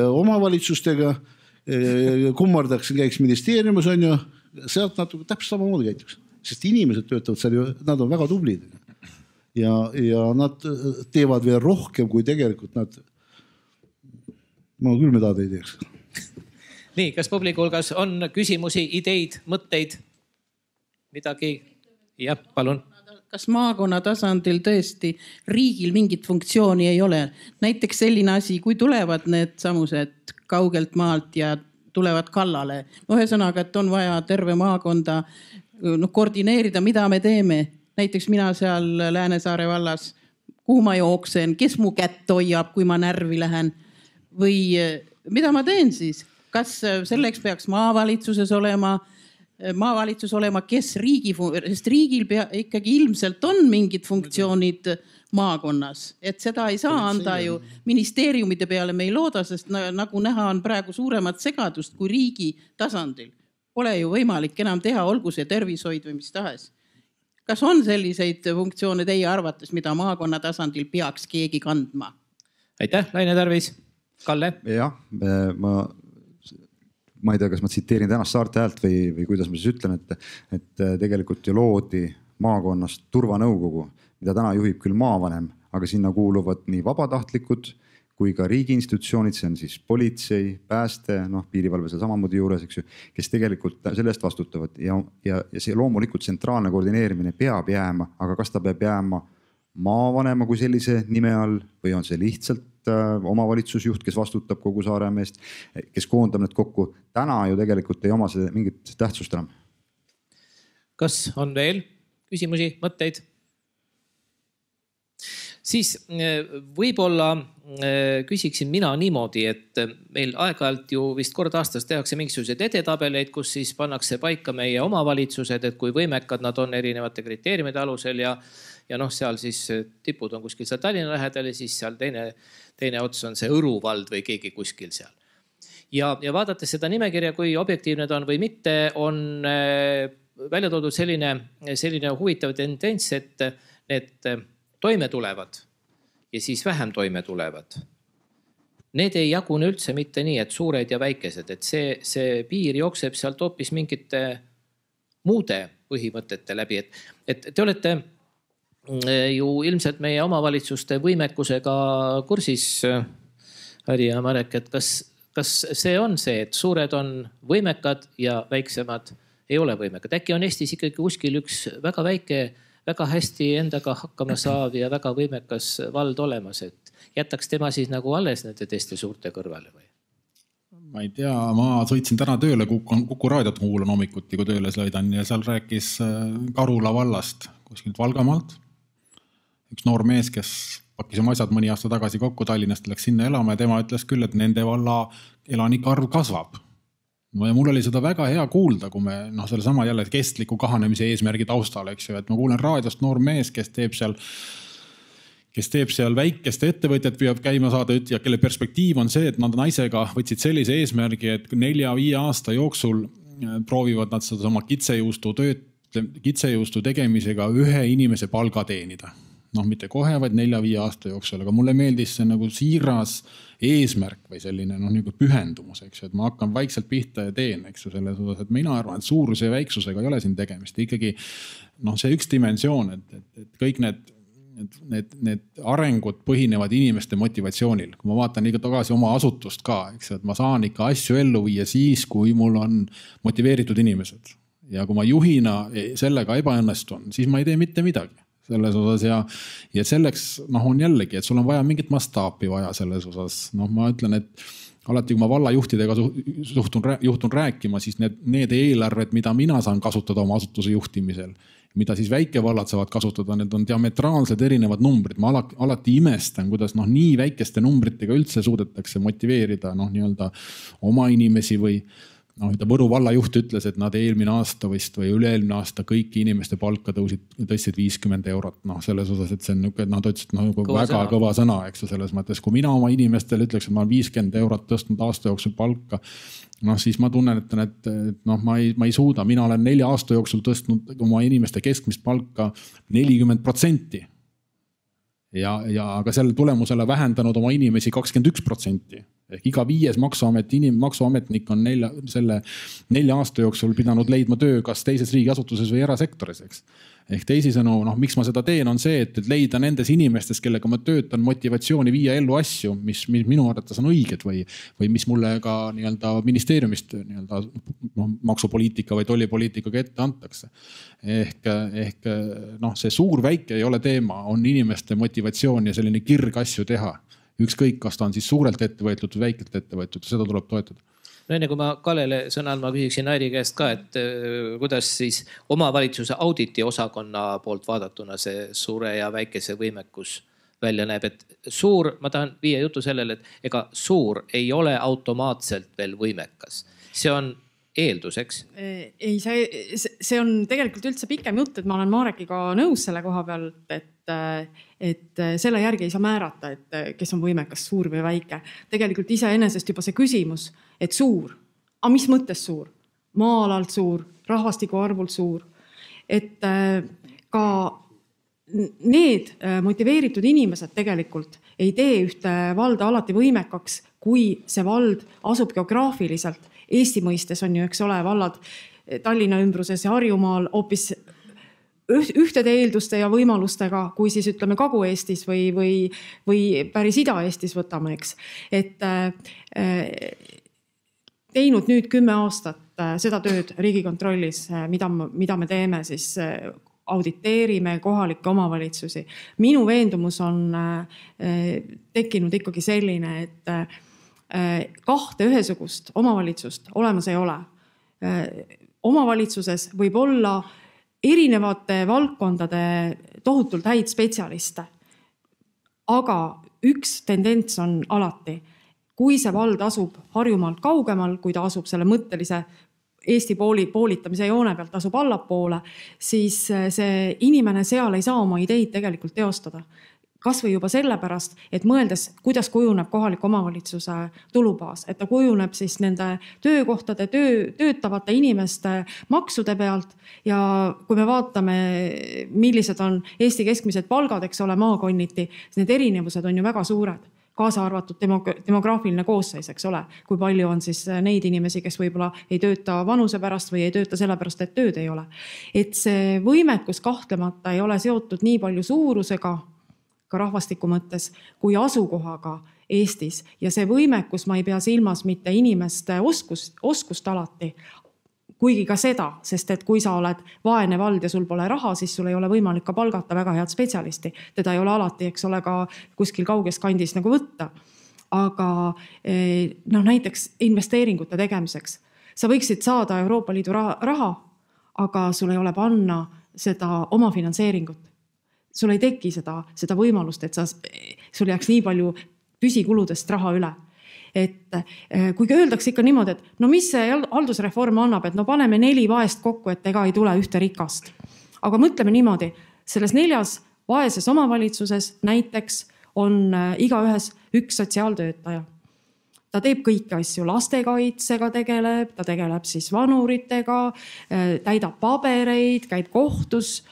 omavalitsustega, kummardaksin, käiks ministeeriumis on ju, sealt natuke täpselt samamoodi käituks. Sest inimesed töötavad seal ju, nad on väga tublid. ja nad teevad veel rohkem, kui tegelikult nad, ma küll midagi ei teeks. Nii, kas publiku hulgas on küsimusi, ideid, mõtteid, midagi? Jah, palun. Kas maakonna tasandil tõesti riigil mingit funktsiooni ei ole? Näiteks selline asi, kui tulevad need samused kaugelt maalt ja tulevad kallale. Ühesõnaga, et on vaja terve maakonda koordineerida, mida me teeme. Näiteks mina seal Läänesaare vallas, kuhu ma jooksen, kes mu kätt hoiab, kui ma närvi lähen või mida ma teen siis? Kas selleks peaks maavalitsus olema, kes sest riigil ikkagi ilmselt on mingid funktsioonid maakonnas, et seda ei saa anda ju ministeeriumide peale, me ei looda, sest nagu näha on praegu suuremat segadust kui riigi tasandil. Pole ju võimalik enam teha, olgu see tervishoid või mis tahes. Kas on selliseid funktsioone teie arvates, mida maakonna tasandil peaks keegi kandma? Aitäh, Laine Tarvis. Kalle? Jah, ma ei tea, kas ma tsiteerin tänast Saarte Häält või kuidas ma siis ütlen, et tegelikult ju loodi maakonnast turvanõukogu, mida täna juhib küll maavanem, aga sinna kuuluvad nii vabatahtlikud kui ka riigi institutsioonid, see on siis politsei, pääste, piirivalve seal samamoodi juures, eks ju, kes tegelikult selle eest vastutavad ja see loomulikult tsentraalne koordineerimine peab jääma, aga kas ta peab jääma maavanema kui sellise nime all või on see lihtsalt omavalitsusjuht, kes vastutab kogu Saaremaa eest, kes koondab need kokku. Täna ju tegelikult ei oma see mingit tähtsust enam. Kas on veel küsimusi, mõtteid? Siis võib-olla küsiksin mina niimoodi, et meil aeg-ajalt ju vist kord aastas tehakse mingisuguseid edetabeleid, kus siis pannakse paika meie omavalitsused, et kui võimekad nad on erinevate kriteeriumide alusel ja seal siis tipud on kuskil seal Tallinna lähedal ja siis seal teine ots on see Õru vald või keegi kuskil seal. Ja vaadates seda nimekirja, kui objektiivne ta on või mitte, on välja toodud selline huvitav tendents, et need toime tulevad ja siis vähem toime tulevad. Need ei jagune üldse mitte nii, et suured ja väikesed, et see piir jookseb sealt hoopis mingite muude põhimõtete läbi, et te olete ju ilmselt meie omavalitsuste võimekusega kursis, Harri ja Marek, et kas see on see, et suured on võimekad ja väiksemad ei ole võimekad? Äkki on Eestis ikkagi kuskil üks väga väike, väga hästi endaga hakkama saav ja väga võimekas vald olemas, et jätaks tema siis nagu alles nende teiste suurte kõrvale või? Ma ei tea, ma sõitsin täna tööle, Kuku raadiot kuulan hommikuti, kui tööle sõidan ja seal rääkis Karula vallast kuskilt Valgamaalt. Üks noor mees, kes pakkis oma asjad mõni aasta tagasi kokku Tallinnast, läks sinna elama ja tema ütles küll, et nende valla elanike arv kasvab. Ja mul oli seda väga hea kuulda, kui me selle sama jälle kestliku kahanemise eesmärgi taustal, eks ju, et ma kuulen raadiost noor mees, kes teeb seal väikeste ettevõtjad püüab käima saada ja kelle perspektiiv on see, et nad naisega võtsid sellise eesmärgi, et 4-5 aasta jooksul proovivad nad seda oma kitsejuustu tegemisega ühe inimese palga teenida. Mitte kohe, vaid 4-5 aasta jooksul, aga mulle meeldis see nagu siiras eesmärk või selline pühendumus, eks ju, et ma hakkan vaikselt pihta ja teen, eks ju, selles osas, et mina arvan, et suuruse ja väiksusega ei ole siin tegemist. Ikkagi see üks dimensioon, et kõik need arengud põhinevad inimeste motivatsioonil. Kui ma vaatan ikka tagasi oma asutust ka, eks ju, et ma saan ikka asju ellu viia siis, kui mul on motiveeritud inimesed. Ja kui ma juhina sellega ebaõnnestun, siis ma ei tee mitte midagi selles osas ja selleks on jällegi, et sul on vaja mingit mastaapi vaja selles osas. Ma ütlen, et alati kui ma vallajuhtidega juhtun rääkima, siis need eelarved, mida mina saan kasutada oma asutuse juhtimisel, mida siis väikevallad saavad kasutada, need on diametraalsed erinevad numbrid. Ma alati imestan, kuidas nii väikeste numbritega üldse suudetakse motiveerida oma inimesi või Võru vallajuht ütles, et nad eelmine aasta või üle-eelmine aasta kõiki inimeste palka tõstsid 50 eurot. Selles osas, et see on nad ütlesid väga kõva sõna, eks selles mõttes. Kui mina oma inimestele ütleks, et ma olen 50 eurot tõstnud aasta jooksul palka, siis ma tunnetan, et ma ei suuda. Mina olen 4 aasta jooksul tõstnud oma inimeste keskmist palka 40%. Aga selle tulemusele vähendanud oma inimesi 21%. Ehk iga 5. maksuametnik on 4 aasta jooksul pidanud leidma töö kas teises riigiasutuses või erasektoris, eks. Ehk teisisõnu, miks ma seda teen, on see, et leida nendes inimestes, kellega ma töötan, motivatsiooni viia ellu asju, mis minu arvates on õiged või mis mulle ka nii-öelda ministeeriumist nii-öelda maksupoliitika või tollipoliitikaga ette antakse. Ehk see suur-väike ei ole teema, on inimeste motivatsioon ja selline kirg asju teha. Ükskõik, kas ta on siis suurelt ettevõetud või väikelt ettevõetud, seda tuleb toetada. No enne kui ma Kalele sõna ma küsiksin Airi käest ka, et kuidas siis omavalitsuse auditi osakonna poolt vaadatuna see suure ja väikese võimekus välja näeb, et suur, ma tahan viia jutu sellele, et ega suur ei ole automaatselt veel võimekas. See on eelduseks. Ei, see on tegelikult üldse pikem jutt, et ma olen Marekiga nõus selle koha peal, et selle järgi ei saa määrata, et kes on võimekas, suur või väike. Tegelikult iseenesest juba see küsimus, et suur, aga mis mõttes suur? Maa-alalt suur, rahvastiku arvult suur. Et ka need motiveeritud inimesed tegelikult ei tee ühte valda alati võimekaks, kui see vald asub geograafiliselt. Eesti mõistes on ju, eks ole, vallad Tallinna ümbruses ja Harjumaal hoopis ühtede eelduste ja võimalustega, kui siis ütleme Kagu-Eestis või päris Ida-Eestis võtame, eks. Et teinud nüüd 10 aastat seda tööd Riigikontrollis, mida me teeme, siis auditeerime kohalikke omavalitsusi. Minu veendumus on tekkinud ikkagi selline, et 2 ühesugust omavalitsust olemas ei ole. Omavalitsuses võib olla erinevate valdkondade tohutult häid spetsialiste. Aga üks tendents on alati, kui see vald asub Harjumaalt kaugemal, kui ta asub selle mõttelise Eesti poolitamise joone pealt asub allapoole, siis see inimene seal ei saa oma ideid tegelikult teostada. Kas või juba sellepärast, et mõeldes, kuidas kujuneb kohaliku omavalitsuse tulubaas, et ta kujuneb siis nende töökohtade, töötavate inimeste maksude pealt ja kui me vaatame, millised on Eesti keskmised palgad, eks ole, maakonniti, siis need erinevused on ju väga suured, kaasa arvatud demograafiline koosseis, eks ole, kui palju on siis neid inimesi, kes võib-olla ei tööta vanuse pärast või ei tööta sellepärast, et tööd ei ole. Et see võimekus kahtlemata ei ole seotud nii palju suurusega, ka rahvastiku mõttes, kui asukohaga Eestis. Ja see võimekus, ma ei pea silmas mitte inimeste oskust alati, kuigi ka seda, sest et kui sa oled vaene vald ja sul pole raha, siis sul ei ole võimalik ka palgata väga head spetsialisti. Teda ei ole alati, eks ole, ka kuskil kauges kandis nagu võtta. Aga näiteks investeeringute tegemiseks. Sa võiksid saada Euroopa Liidu raha, aga sul ei ole panna seda oma finantseeringut. Sul ei teki seda võimalust, et sul jääks nii palju püsikuludest raha üle. Et kui öeldakse ikka niimoodi, et no mis see haldusreform annab, et no paneme 4 vaest kokku, et ega ei tule ühte rikast. Aga mõtleme niimoodi, selles 4 vaeses omavalitsuses näiteks on igaühes üks sotsiaaltöötaja. Ta teeb kõiki asju, lastekaitsega tegeleb, ta tegeleb siis vanuritega, täidab pabereid, käib kohtus.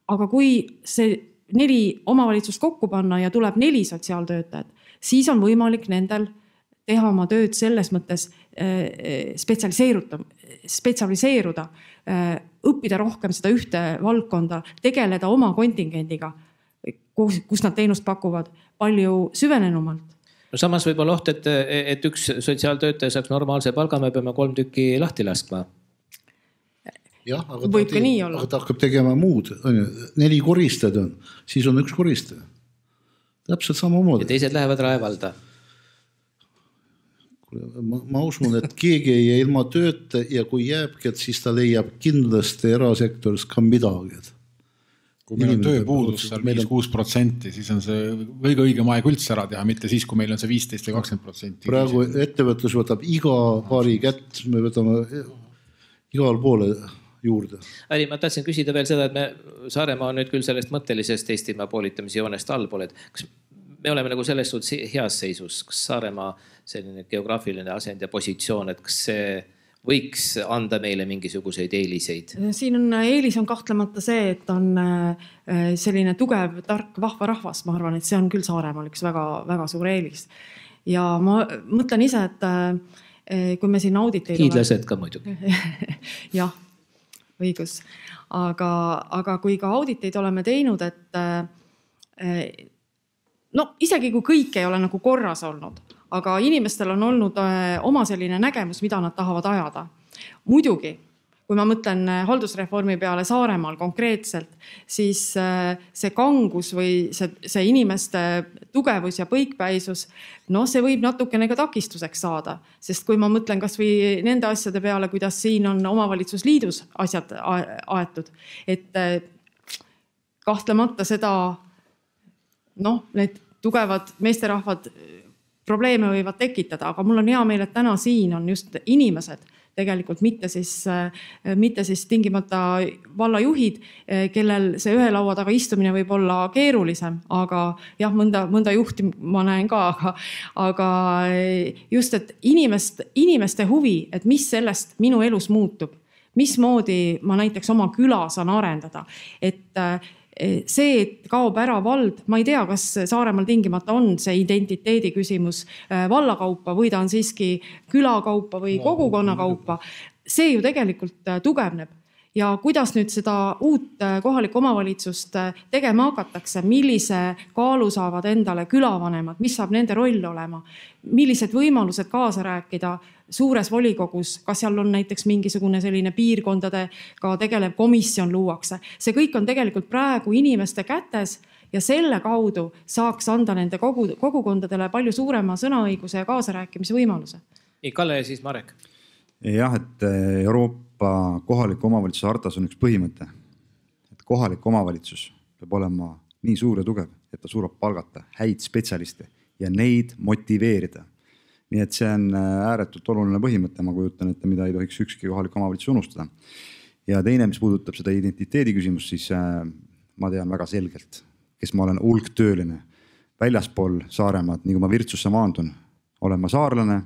Aga kui see 4 omavalitsust kokku panna ja tuleb 4 sotsiaaltöötajad, siis on võimalik nendel teha oma tööd selles mõttes spetsialiseeruda, õppida rohkem seda ühte valdkonda, tegeleda oma kontingendiga, kus nad teenust pakuvad palju süvenenumalt. No samas võib olla oht, et üks sotsiaaltöötaja saaks normaalse palga, me peame 3 tükki lahti laskma. Jah, aga võib ka nii olla. Aga ta hakkab tegema muud. 4 koristajad on, siis on 1 koristaja. Täpselt samamoodi. Ja teised lähevad raevalda. Ma usun, et keegi ei jää ilma tööta ja kui jääbki, et siis ta leiab kindlasti erasektoris ka midagi. Kui meil on tööpuudus seal 5-6%, siis on see kõige õigem aeg üldse ära teha, mitte siis, kui meil on see 15 või 20%. Praegu ettevõtlus võtab iga paari kätt, me võtame igal poole juurde. Ari, ma tahtsin küsida veel seda, et Saaremaa on nüüd küll sellest mõttelisest Eestimaa poolitamise joonest allpool, et kas me oleme nagu selles suhtes heas seisus, kas Saaremaa selline geograafiline asend ja positsioon, et kas see võiks anda meile mingisuguseid eeliseid? Siin eelis on kahtlemata see, et on selline tugev, tark, vahva rahvas. Ma arvan, et see on küll Saaremaal üks väga, väga suur eelis. ja ma mõtlen ise, et kui me siin auditeid hiidlased ka muidugi. jah, õigus. Aga kui ka auditeid oleme teinud, et no isegi kui kõik ei ole nagu korras olnud, aga inimestel on olnud oma selline nägemus, mida nad tahavad ajada. Muidugi, kui ma mõtlen haldusreformi peale Saaremaal konkreetselt, siis see kangus või see inimeste tugevus ja põikpäisus, see võib natukene ka takistuseks saada. Sest kui ma mõtlen kas või nende asjade peale, kuidas siin on omavalitsusliidus asjad aetud, et kahtlemata seda, need tugevad meesterahvad probleeme võivad tekitada, aga mul on hea meel, et täna siin on just inimesed, tegelikult mitte siis tingimata vallajuhid, kellel see ühe laua taga istumine võib olla keerulisem, aga jah, mõnda juhti ma näen ka, aga just, et inimeste huvi, et mis sellest minu elus muutub, mismoodi ma näiteks oma küla saan arendada, et see, et kaob ära vald, ma ei tea, kas Saaremaal tingimata on see identiteedi küsimus vallakaupa või ta on siiski külakaupa või kogukonnakaupa. See ju tegelikult tugevneb. Ja kuidas nüüd seda uut kohalikku omavalitsust tegema hakatakse, millise kaalu saavad endale külavanemad, mis saab nende roll olema, millised võimalused kaasa rääkida suures volikogus, kas seal on näiteks mingisugune selline piirkondadega tegelev komisjon luuakse. See kõik on tegelikult praegu inimeste kätes ja selle kaudu saaks anda nende kogukondadele palju suurema sõnaõiguse ja kaasarääkimise võimaluse. Kalle ja siis Marek. Jah, et Euroopa kohaliku omavalitsuse hartas on üks põhimõte, et kohalik omavalitsus peab olema nii suur ja tugev, et ta suudab palgata häid spetsialiste ja neid motiveerida. Nii et see on ääretult oluline põhimõte, ma kujutan ette, mida ei tohiks ükski kohalik omavalitsus unustada. Ja teine, mis puudutab seda identiteedi küsimust, siis ma tean väga selgelt, kes ma olen hulktööline väljaspool Saaremaad, nii kui ma Virtsusse maandun, olen ma saarlane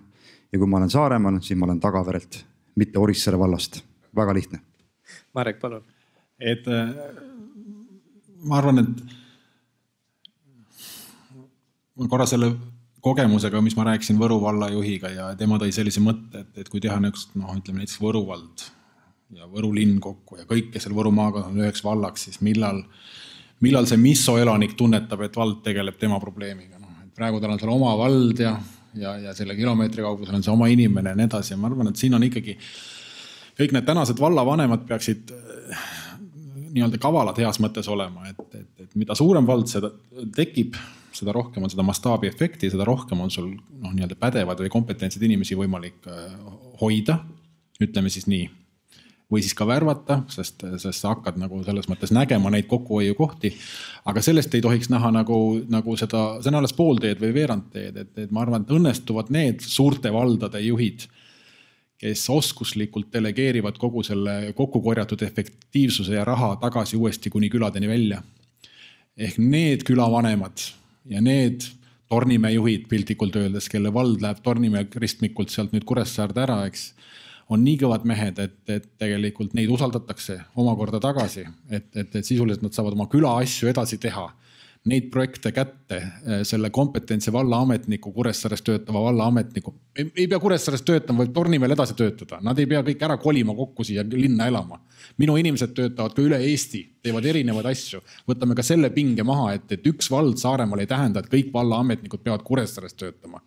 ja kui ma olen Saaremaal, siis ma olen Tagaverelt, mitte Orissaare vallast. Väga lihtne. Marek, palun. Et ma arvan, et korra selle kogemusega, mis ma rääkisin Võru valla juhiga ja tema tõi sellise mõtte, et kui teha ütleme näiteks Võru vald ja Võru linn kokku ja kõik, kes seal Võru maaga on üheks vallaks, siis millal see Misso elanik tunnetab, et vald tegeleb tema probleemiga. Praegu tal on seal oma vald ja selle kilomeetri kaugusel on see oma inimene ja nii edasi. Ja ma arvan, et siin on ikkagi kõik need tänased vallavanemad peaksid nii-öelda kavalad heas mõttes olema, et mida suurem vald seda tekib, seda rohkem on seda mastaabi efekti, seda rohkem on sul nii-öelda pädevad või kompetentsid inimesi võimalik hoida, ütleme siis nii, või siis ka värvata, sest sa hakkad nagu selles mõttes nägema neid kokkuhoiu kohti, aga sellest ei tohiks näha nagu seda, see on alles poolteed või veerandteed, et ma arvan, et õnnestuvad need suurte valdade juhid, kes oskuslikult delegeerivad kogu selle kokkukorjatud efektiivsuse ja raha tagasi uuesti kuni küladeni välja. Ehk need külavanemad ja need Tornimäe juhid piltlikult öeldes, kelle vald läheb Tornimäe ristmikult sealt nüüd Kuressaarde ära, eks, on nii kõvad mehed, et tegelikult neid usaldatakse omakorda tagasi, et sisuliselt nad saavad oma küla asju edasi teha. Neid projekte kätte, selle kompetentsi vallaametniku, Kuressaares töötava vallaametniku. Ei pea Kuressaares töötama, võib Tornimäel edasi töötada. Nad ei pea kõik ära kolima kokku siia linna elama. Minu inimesed töötavad ka üle Eesti, teevad erinevaid asju. Võtame ka selle pinge maha, et üks vald Saaremaal ei tähenda, et kõik vallaametnikud peavad Kuressaares töötama.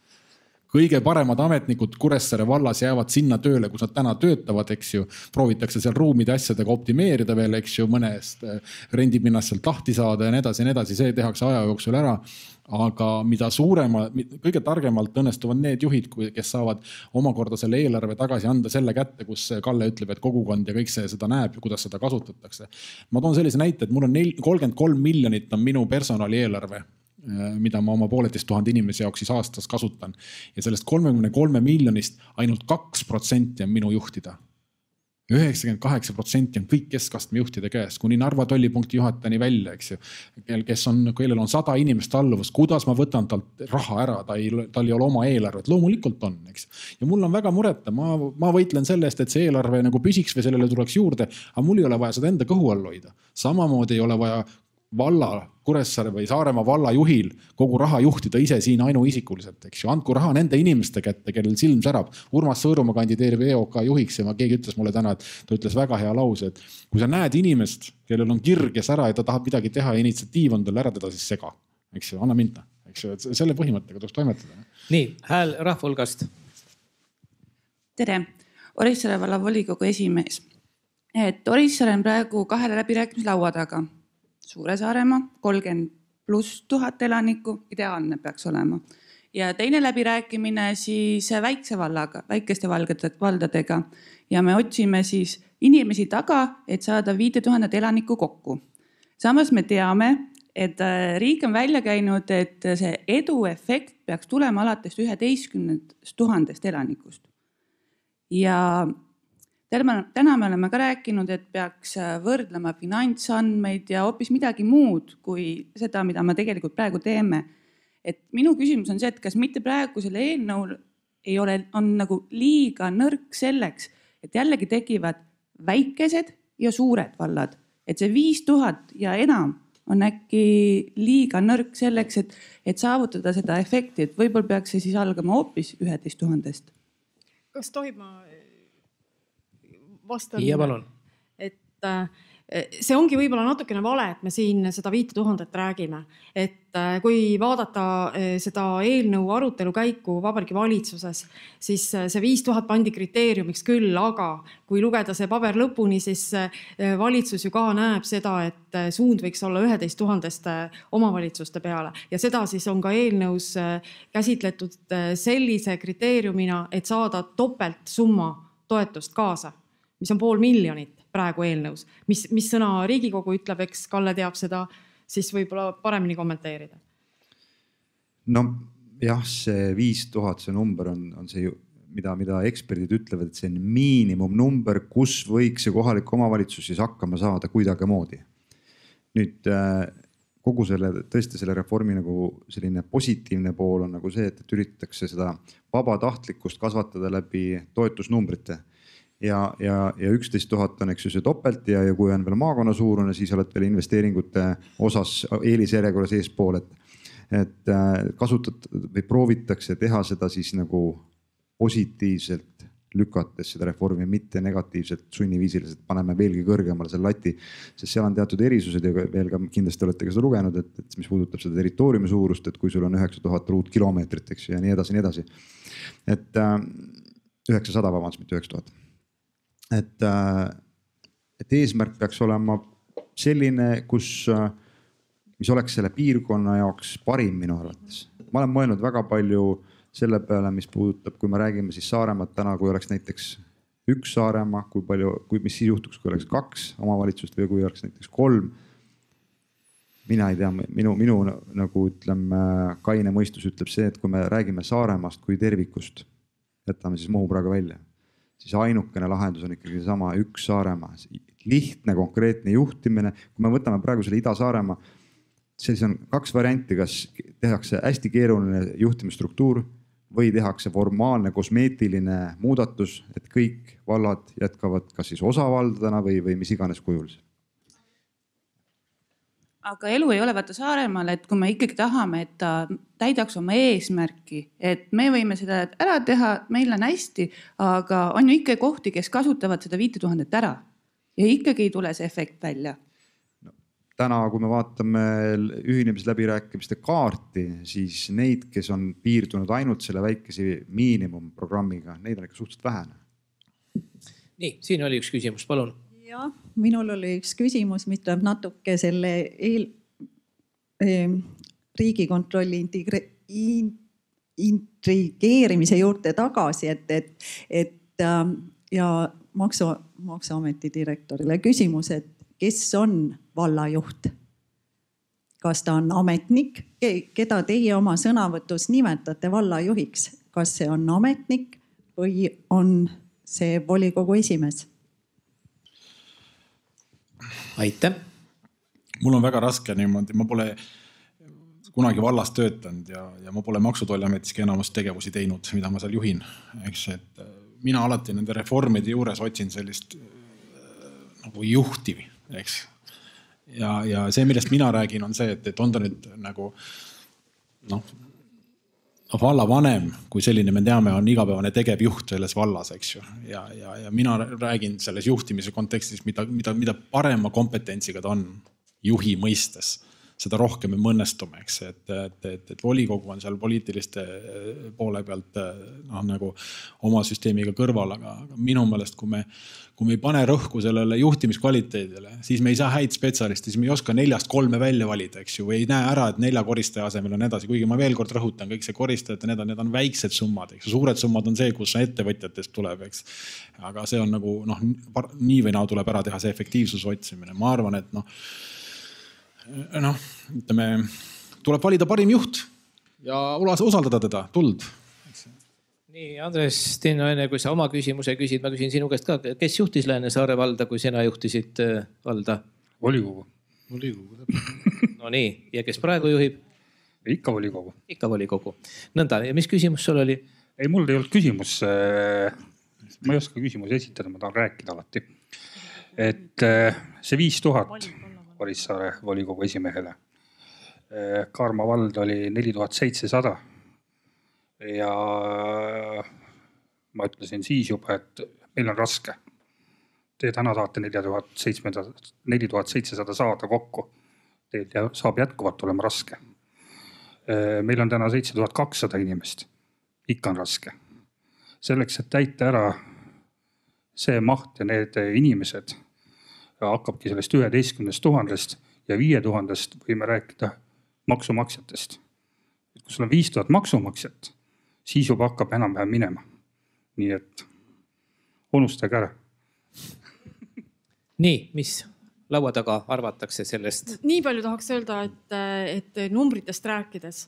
Kõige paremad ametnikud Kuressaare vallas jäävad sinna tööle, kus nad täna töötavad, eks ju. Proovitakse seal ruumide asjadega optimeerida veel, eks ju, mõnest rendipinnast sealt lahti saada ja nii edasi, see tehakse aja jooksul ära. Aga mida suurema, kõige targemalt õnnestuvad need juhid, kes saavad omakorda selle eelarve tagasi anda selle kätte, kus Kalle ütleb, et kogukond ja kõik see seda näeb, kuidas seda kasutatakse. Ma toon sellise näite, et mul on 33 miljonit on minu personali eelarve, mida ma oma 1500 inimese jaoks siis aastas kasutan. Ja sellest 33 miljonist ainult 2% on minu juhtida. 98% on kõik keskastme juhtide käes, kuni Narva tollipunkti juhatajani välja, eks ju. Kellel on 100 inimest alluvus, kuidas ma võtan talt raha ära, tal ei ole oma eelarvet, loomulikult on, eks. Ja mul on väga mureta, ma võitlen selle eest, et see eelarve nagu püsiks või sellele tuleks juurde, aga mul ei ole vaja seda enda kõhu all hoida. Samamoodi ei ole vaja valla, Kuressaare või Saaremaa valla juhil kogu raha juhtida ise siin ainuisikuliselt, eks ju. Andku raha nende inimeste kätte, kellel silm särab. Urmas Sõõrumaa kandideerib EOK juhiks ja keegi ütles mulle täna, et ta ütles väga hea lause, et kui sa näed inimest, kellel on kirg ja sära ja ta tahab midagi teha ja initsiatiiv on tal ära teda, siis sega. Eks ju, anna minna. Eks ju, et selle põhimõttega tuleks toimetada. Nii, hääl rahvahulgast. Tere, Orissaare valla volikogu esimees. Orissaare on praegu 2 läbirääkimislaua taga. Suure Saaremaa, 30+ 1000 elanikku, ideaalne peaks olema. Ja teine läbirääkimine siis väikse vallaga, väikeste valdadega. Ja me otsime siis inimesi taga, et saada 5000 elanikku kokku. Samas me teame, et riik on välja käinud, et see eduefekt peaks tulema alates 11 000 elanikust. Ja täna me oleme ka rääkinud, et peaks võrdlema finantsandmeid ja hoopis midagi muud kui seda, mida me tegelikult praegu teeme. Et minu küsimus on see, et kas mitte praegu selle eelnõul on nagu liiga nõrk selleks, et jällegi tekivad väikesed ja suured vallad. Et see 5000 ja enam on äkki liiga nõrk selleks, et saavutada seda efekti, et võib-olla peaks see siis algama hoopis 11 000. Kas tohib ma vastan? Ja palun. Et see ongi võib-olla natukene vale, et me siin seda 5000 räägime. Et kui vaadata seda eelnõu arutelu käiku Vabariigi Valitsuses, siis see 5000 pandi kriteeriumiks küll, aga kui lugeda see paber lõpuni, siis valitsus ju ka näeb seda, et suund võiks olla 11 000 omavalitsuste peale. Ja seda siis on ka eelnõus käsitletud sellise kriteeriumina, et saada topelt summa toetust kaasa, mis on 500 000 praegu eelnõus. Mis sõna Riigikogu ütleb, eks Kalle teab seda, siis võib-olla paremini kommenteerida. No jah, see 5000, see number on see, mida eksperdid ütlevad, et see on miinimumnumber, kus võiks see kohalik omavalitsus siis hakkama saada kuidagi moodi. Nüüd kogu tõesti selle reformi nagu selline positiivne pool on nagu see, et üritatakse seda vabatahtlikkust kasvatada läbi toetusnumbrite. Ja 11 000 on eks ju see topelt ja kui on veel maakonna suurune, siis oled veel investeeringute osas eelisjärjekorras eespool, et kasutat või proovitakse teha seda siis nagu positiivselt lükates seda reformi, mitte negatiivselt sunniviisiliselt paneme veelgi kõrgemale selle lati, sest seal on teatud erisused ja veel ka kindlasti olete ka seda lugenud, et mis puudutab seda territooriumi suurust, et kui sul on 9000 ruutkilomeetrit, eks ju, ja nii edasi. Et 900, vabandust, mitte 9000. Et eesmärk peaks olema selline, mis oleks selle piirkonna jaoks parim minu arvates. Ma olen mõelnud väga palju selle peale, mis puudutab, kui me räägime siis Saaremaad täna, kui oleks näiteks 1 Saaremaa, mis siis juhtuks, kui oleks 2 omavalitsust või kui oleks näiteks 3. Mina ei tea, minu nagu ütleme, kaine mõistus ütleb see, et kui me räägime Saaremaast kui tervikust, jätame siis Muhu praegu välja, siis ainukene lahendus on ikkagi sama 1 Saaremaa. Lihtne, konkreetne juhtimine. Kui me võtame praegu selle Ida-Saaremaa, siis on 2 varianti, kas tehakse hästi keeruline juhtimisstruktuur või tehakse formaalne kosmeetiline muudatus, et kõik vallad jätkavad kas siis osavaldadena või mis iganes kujul. Aga elu ei ole vaata Saaremaal, et kui me ikkagi tahame, et ta täidaks oma eesmärki, et me võime seda ära teha, meil on hästi, aga on ju ikka kohti, kes kasutavad seda 5000 ära ja ikkagi ei tule see efekt välja. No, täna, kui me vaatame ühinemisläbirääkimiste kaarti, siis neid, kes on piirdunud ainult selle väikese miinimumprogrammiga, neid on ikka suhteliselt vähene. Nii, siin oli üks küsimus, palun. Ja, minul oli üks küsimus, mis tuleb natuke selle Riigikontrolli intrigeerimise juurde tagasi, ja Maksuameti direktorile küsimus, et kes on vallajuht? Kas ta on ametnik, keda teie oma sõnavõtus nimetate vallajuhiks? Kas see on ametnik või on see volikogu esimees? Aitäh. Mul on väga raske niimoodi, ma pole kunagi vallas töötanud ja ma pole Maksu- ja Tolliametiski enamust tegevusi teinud, mida ma seal juhin. Eks, et mina alati nende reformide juures otsin sellist nagu juhtivi, eks. ja see, millest mina räägin, on see, et on ta nüüd nagu vallavanem kui selline, me teame, on igapäevane tegevjuht selles vallas, eks ju. Ja mina räägin selles juhtimise kontekstis, mida parema kompetentsiga ta on juhi mõistes, seda rohkem me mõnnestume, eks. Et volikogu on seal poliitiliste poole pealt nagu oma süsteemiga kõrval, aga minu meelest, kui me ei pane rõhku sellele juhtimiskvaliteedile, siis me ei saa häid spetsialisti, siis me ei oska 4-3 välja valida, eks ju, või ei näe ära, et 4 koristaja asemel on edasi, kuigi ma veel kord rõhutan, kõik see koristajad, need on väiksed summad, eks. Suured summad on see, kus ettevõtjatest tuleb, eks. Aga see on nagu, nii või naa tuleb ära teha see efektiivsuse otsimine. Ma arvan, et ütleme, tuleb valida parim juht ja usaldada teda, tuld. Nii, Andres, Tinno, enne kui sa oma küsimuse küsid, ma küsin sinu käest ka, kes juhtis Lääne-Saare valda, kui sina juhtisid valda? Volikogu. No nii, ja kes praegu juhib? Ikka volikogu. Ikka volikogu. Nõnda, ja mis küsimus sul oli? Ei, mul ei olnud küsimus. Ma ei oska küsimusi esitada, ma tahan rääkida alati. Et see 5000 Orissaare volikogu esimehele. Kaarma vald oli 4700. Ja ma ütlesin siis juba, et meil on raske. Te täna tahate 4700 saada kokku. Teil saab jätkuvalt olema raske. Meil on täna 7200 inimest. Ikka on raske. Selleks, et täita ära see maht ja need inimesed hakkabki sellest 11 000 ja 5000 võime rääkida maksumaksjatest. Kui sul on 5000 maksumaksjat, siis juba hakkab enam-vähem minema. Nii et unustage ära. Nii, mis laua taga arvatakse sellest? Nii palju tahaks öelda, et numbritest rääkides,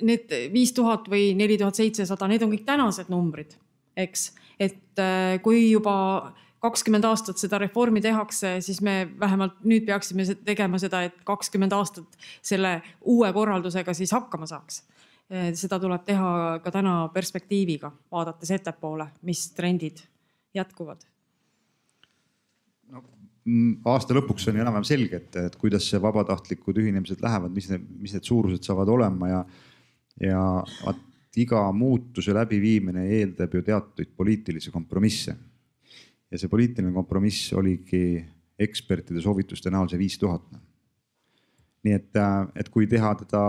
need 5000 või 4700, need on kõik tänased numbrid, eks. Et kui juba 20 aastat seda reformi tehakse, siis me vähemalt nüüd peaksime tegema seda, et 20 aastat selle uue korraldusega siis hakkama saaks. Seda tuleb teha ka täna perspektiiviga, vaadates ettepoole, mis trendid jätkuvad. Aasta lõpuks on enam-vähem selge, et kuidas see vabatahtlikud ühinemised lähevad, mis need suurused saavad olema ja iga muutuse läbiviimine eeldab ju teatuid poliitilisi kompromisse. Ja see poliitiline kompromiss oligi ekspertide soovituste näol see 5000. Nii et kui teha teda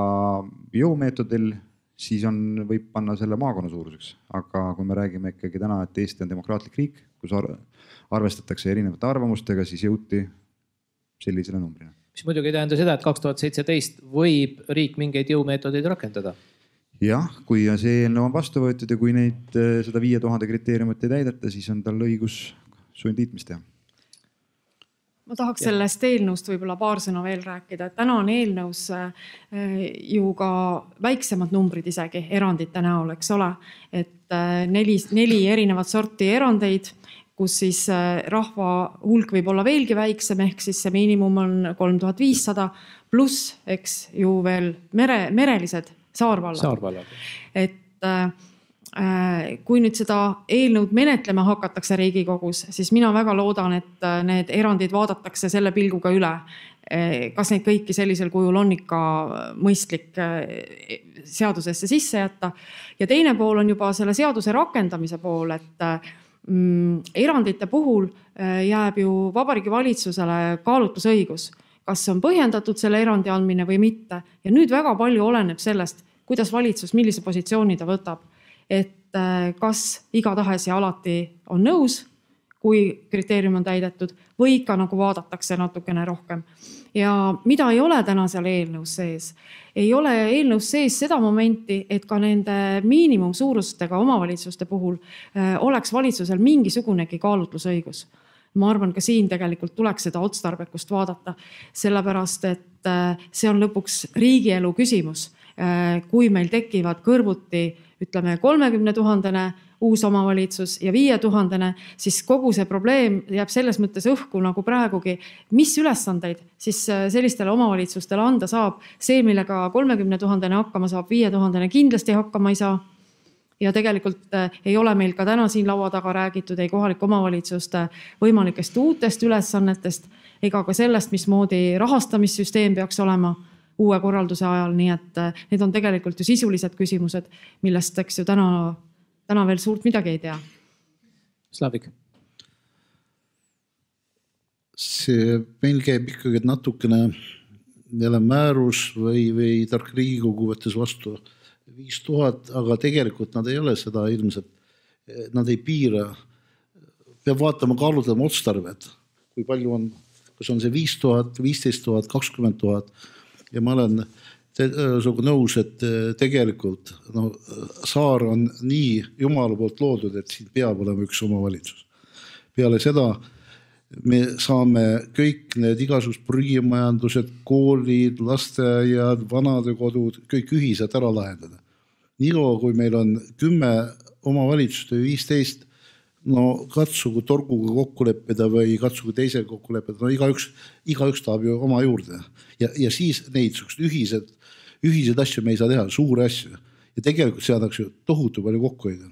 jõumeetodil, siis võib panna selle maakonna suuruseks. Aga kui me räägime ikkagi täna, et Eesti on demokraatlik riik, kus arvestatakse erinevate arvamustega, siis jõuti sellisele numbrina. Mis muidugi ei tähenda seda, et 2017 võib riik mingeid jõumeetodeid rakendada. Jah, kui see eelnõu on vastu võetud ja kui seda 5000 kriteeriumit ei täideta, siis on tal õigus sundliitmist teha. Ma tahaks sellest eelnõust võib-olla paar sõna veel rääkida. Täna on eelnõus ju ka väiksemad numbrid isegi erandite näol, eks ole. Et 4 erinevat sorti erandeid, kus siis rahva hulk võib olla veelgi väiksem, ehk siis see miinimum on 3500 pluss, eks ju veel merelised saarvallad. Et kui nüüd seda eelnõud menetlema hakatakse Riigikogus, siis mina väga loodan, et need erandid vaadatakse selle pilguga üle. Kas neid kõiki sellisel kujul on ikka mõistlik seadusesse sisse jätta. Ja teine pool on juba selle seaduse rakendamise pool, et erandite puhul jääb ju Vabariigi Valitsusele kaalutlusõigus. Kas on põhjendatud selle erandi andmine või mitte. Ja nüüd väga palju oleneb sellest, kuidas valitsus, millise positsiooni ta võtab. Et kas igatahes ja alati on nõus, kui kriteerium on täidetud, või ikka nagu vaadatakse natukene rohkem. Ja mida ei ole täna seal eelnõus sees? Ei ole eelnõus sees seda momenti, et ka nende miinimumsuurustega omavalitsuste puhul oleks valitsusel mingisugunegi kaalutlusõigus. Ma arvan, ka siin tegelikult tuleks seda otstarbekust vaadata, sellepärast, et see on lõpuks riigielu küsimus. Kui meil tekivad kõrvuti, ütleme 30 000 uus omavalitsus ja 5000, siis kogu see probleem jääb selles mõttes õhku nagu praegugi. Mis ülesandeid siis sellistele omavalitsustele anda saab? See, millega 30 000 hakkama saab, 5000 kindlasti hakkama ei saa. Ja tegelikult ei ole meil ka täna siin laua taga räägitud ei kohalike omavalitsuste võimalikest uutest ülesannetest ega ka sellest, mismoodi rahastamissüsteem peaks olema uue korralduse ajal, nii et need on tegelikult ju sisulised küsimused, millest eks ju täna veel suurt midagi ei tea. Slavik. See meil käib ikkagi natukene jälle määrus või tark Riigikogu võttes vastu 5000, aga tegelikult nad ei ole seda ilmselt, nad ei piira. Peab vaatama, kaalutlema otstarved, kui palju on, kas on see 5000, 15 000, 20 000. Ja ma olen nõus, et tegelikult saar on nii Jumala poolt loodud, et siin peab olema üks omavalitsus. Peale seda me saame kõik need igasugused prügimajandused, koolid, lasteaiad, vanadekodud, kõik ühiselt ära lahendada. Nii kaua, kui meil on 10 omavalitsust või 15, katsugu torguga kokku leppida või katsugu teisega kokku leppida. Igaüks tahab ju oma juurde. Ja siis neid ühised asju me ei saa teha, suuri asju. Ja tegelikult seadaks ju tohutu palju kokkuhoida.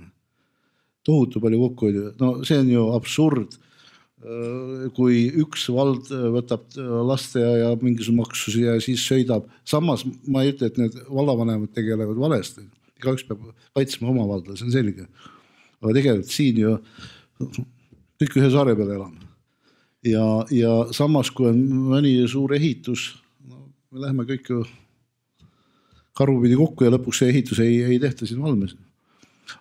See on ju absurd, kui üks vald võtab lasteaia mingisuguse maksusi ja siis sõidab. Samas ma ei ütle, et need vallavanemad tegelevad valesti. Igaüks peab kaitsema oma valda, see on selge. Aga tegelikult siin ju kõik ühe saare peale elame. Ja samas, kui on mõni suur ehitus, me läheme kõik ju karupidi kokku ja lõpuks see ehitus ei tehta siin valmis.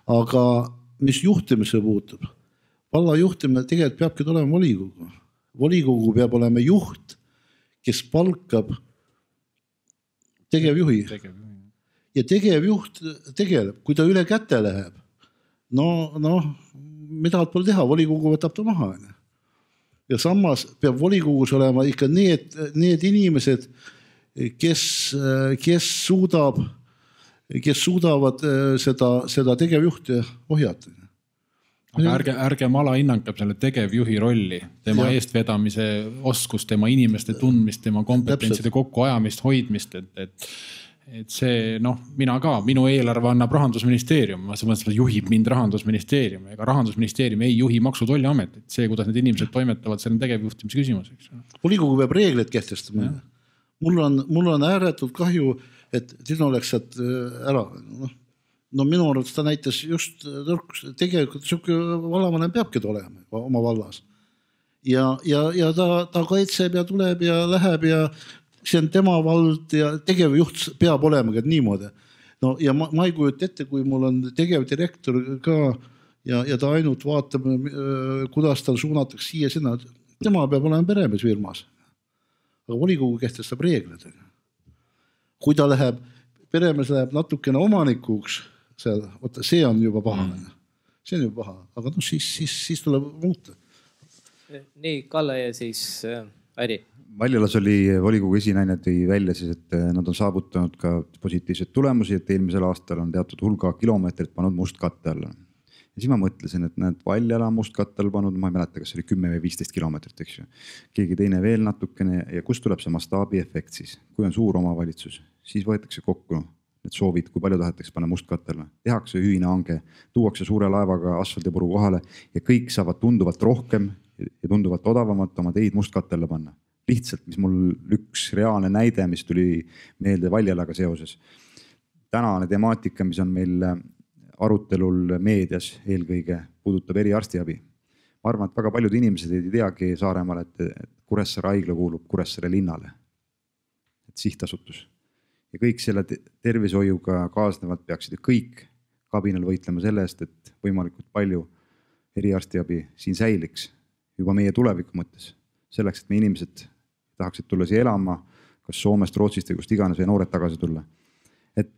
Aga mis juhtimise puutub? Valla juhtimine tegelikult peabki olema volikogu. Volikogu peab olema juht, kes palkab tegevjuhi. Ja tegevjuht tegeleb, kui ta üle käte läheb. Mida pole teha, volikogu võtab ta maha. Ja samas peab volikogus olema ikka need inimesed, kes suudavad seda tegevjuhti ohjata. Aga ärgem alahinnangab selle tegevjuhi rolli, tema eestvedamise oskust, tema inimeste tundmist, tema kompetentside kokkuajamist, hoidmist, et see, minu eelarve annab Rahandusministeerium, juhib mind Rahandusministeerium, ega Rahandusministeerium ei juhi Maksu- ja Tolliametit. See, kuidas need inimesed toimetavad, see on tegevjuhtimise küsimus. Volikogu peab reegleid kehtestama. Mul on ääretult kahju, et Tino läks sealt ära. Minu arvates ta näitas just tegelikult vallavanem peabki olema oma vallas. Ja ta kaitseb ja tuleb ja läheb ja see on tema vald ja tegevjuht peab olema niimoodi. Ja ma ei kujuta ette, kui mul on tegevdirektor ka ja ta ainult vaatab, kuidas tal suunatakse siia sinna. Tema peab olema peremees firmas. Aga volikogu kehtestab reeglid. Kui ta peremees läheb natukene omanikuks, see on juba paha. See on juba paha, aga siis tuleb muuta. Nii, Kalle ja siis Airi. Valjalas oli volikogu esinaine tõi välja siis, et nad on saavutanud ka positiivseid tulemusi, et eelmisel aastal on teatud hulga kilomeetrit pannud mustkatte alla. Ja siis ma mõtlesin, et need Valjala mustkatte all pannud, ma ei mäleta, kas oli 10 või 15 kilomeetrit, eks ju. Keegi teine veel natukene ja kust tuleb see mastaabi efekt siis? Kui on suur omavalitsus, siis võetakse kokku need soovid, kui palju tahetakse panna mustkatte alla. Tehakse ühine hange, tuuakse suure laevaga asfaldipuru kohale ja kõik saavad tunduvalt rohkem ja tunduvalt odavamalt oma teid mustkatte alla panna. Lihtsalt, mis mul üks reaalne näide, mis tuli meelde Valjalaga seoses. Tänane temaatika, mis on meil arutelul meedias eelkõige puudutab eriarstiabi. Ma arvan, et väga paljud inimesed ei teagi Saaremaal, et Kuressaare haigla kuulub Kuressaare linnale. Et sihtasutus. Ja kõik selle tervishoiuga kaasnevalt peaksid kõik kabinal võitlema selle eest, et võimalikult palju eriarstiabi siin säiliks juba meie tuleviku mõttes. Selleks, et meie inimesed tahaksid tulla siia elama, kas Soomest, Rootsist või kust iganes või noored tagasi tulla. Et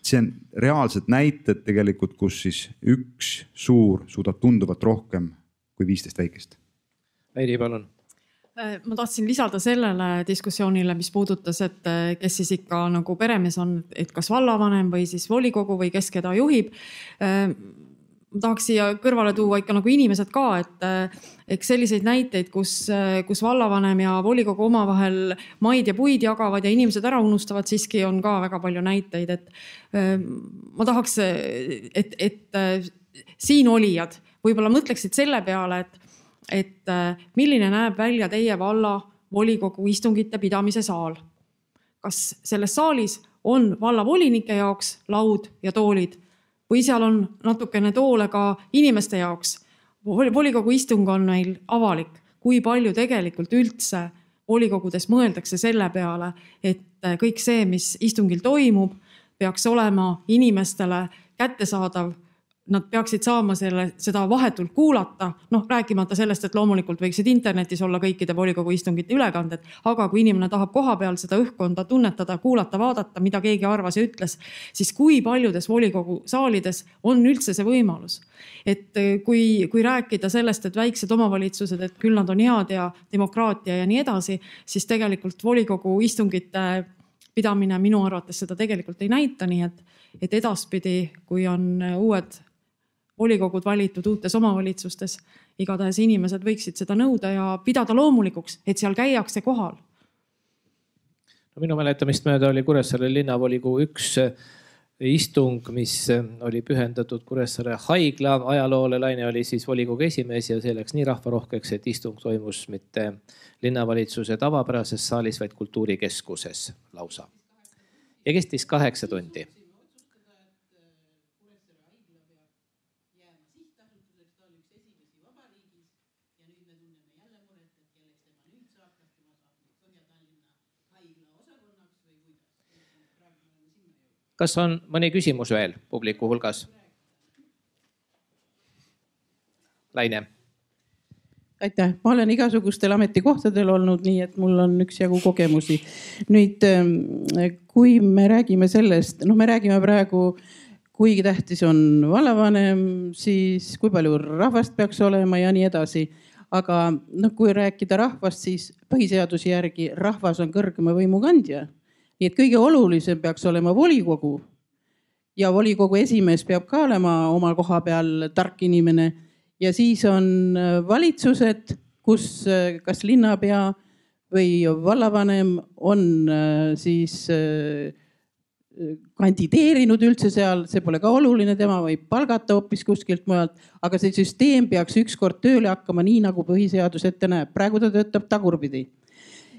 see on reaalsed näited tegelikult, kus siis üks suur suudab tunduvalt rohkem kui 15 väikest. Airi, palun. Ma tahtsin lisada sellele diskussioonile, mis puudutas, et kes siis ikka nagu peremees on, et kas vallavanem või siis volikogu või kes keda juhib. Ma tahaks siia kõrvale tuua ikka nagu inimesed ka, et selliseid näiteid, kus vallavanem ja volikogu omavahel maid ja puid jagavad ja inimesed ära unustavad, siiski on ka väga palju näiteid. Ma tahaks, et siin olijad võib-olla mõtleksid selle peale, et milline näeb välja teie valla volikogu istungite pidamise saal. Kas selles saalis on vallavolinike jaoks laud ja toolid või seal on natukene toole ka inimeste jaoks? Volikogu istung on meil avalik. Kui palju tegelikult üldse volikogudes mõeldakse selle peale, et kõik see, mis istungil toimub, peaks olema inimestele kättesaadav. Nad peaksid saama seda vahetult kuulata, rääkimata sellest, et loomulikult võiksid internetis olla kõikide volikogu istungite ülekanded, aga kui inimene tahab koha peal seda õhkkonda tunnetada, kuulata, vaadata, mida keegi arvas ja ütles, siis kui paljudes volikogu saalides on üldse see võimalus. Et kui rääkida sellest, et väiksed omavalitsused, et küll nad on head ja demokraatia ja nii edasi, siis tegelikult volikogu istungite pidamine minu arvates seda tegelikult ei näita, nii et edaspidi, kui on uued volikogud valitud uutes omavalitsustes, igatahes inimesed võiksid seda nõuda ja pidada loomulikuks, et seal käiakse kohal. No, minu mäletamist mööda oli Kuressaare linnavolikogu üks istung, mis oli pühendatud Kuressaare haigla ajaloole. Laine oli siis volikogu esimees ja see läks nii rahvarohkeks, et istung toimus mitte linnavalitsuse tavapärases saalis, vaid kultuurikeskuses lausa. Ja kestis 8 tundi. Kas on mõni küsimus veel publiku hulgas? Laine. Aitäh. Ma olen igasugustel ametikohtadel olnud, nii et mul on üksjagu kogemusi. Nüüd, kui me räägime sellest, me räägime praegu, kui tähtis on vallavanem, siis kui palju rahvast peaks olema ja nii edasi. Aga kui rääkida rahvast, siis põhiseaduse järgi rahvas on kõrgema võimu kandja. Nii et kõige olulisem peaks olema volikogu ja volikogu esimees peab ka olema oma koha peal tark inimene. Ja siis on valitsused, kus kas linnapea või vallavanem on siis kandideerinud üldse seal, see pole ka oluline, tema võib palgata hoopis kuskilt mujalt, aga see süsteem peaks ükskord tööle hakkama nii, nagu põhiseadus ette näeb. Praegu ta töötab tagurpidi.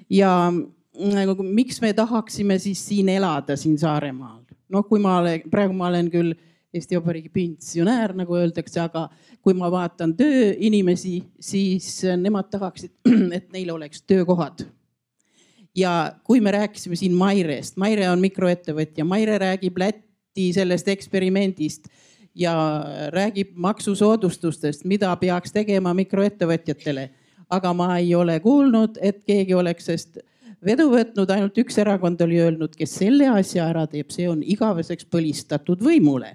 Ja miks me tahaksime siis siin elada siin Saaremaal? Kui praegu ma olen küll Eesti Vabariigi pensionäär, nagu öeldakse, aga kui ma vaatan tööinimesi, siis nemad tahaksid, et neil oleks töökohad. Ja kui me rääkisime siin Mairest, Maire on mikroettevõtja, Maire räägib Läti sellest eksperimendist ja räägib maksusoodustustest, mida peaks tegema mikroettevõtjatele. Aga ma ei ole kuulnud, et keegi oleks sest vedu võtnud, ainult üks erakond oli öelnud, kes selle asja ära teeb, see on igaveseks põlistatud võimule.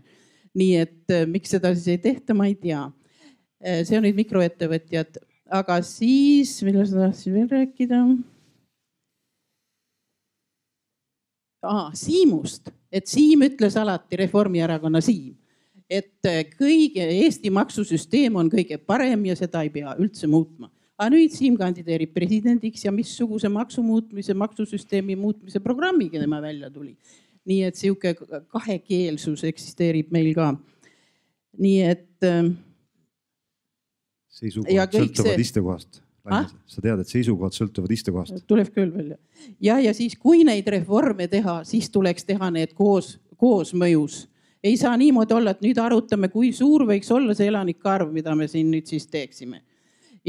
Nii et miks seda siis ei tehta, ma ei tea. See on nüüd mikroettevõtjad. Aga siis, mille sa tahtsin veel rääkida? Siimust. Et Siim ütles alati, Reformierakonna Siim, et kõige Eesti maksusüsteem on kõige parem ja seda ei pea üldse muutma. Aga nüüd Siim kandideerib presidendiks ja missuguse maksusüsteemi muutmise programmiga tema välja tuli. Nii et siuke kahekeelsus eksisteerib meil ka. Nii et seisukohad sõltuvad istekohast. Sa tead, et seisukohad sõltuvad istekohast. Tuleb küll välja. Ja siis kui neid reforme teha, siis tuleks teha need koos mõjus. Ei saa niimoodi olla, et nüüd arutame, kui suur võiks olla see elanikarv, mida me siin nüüd siis teeksime.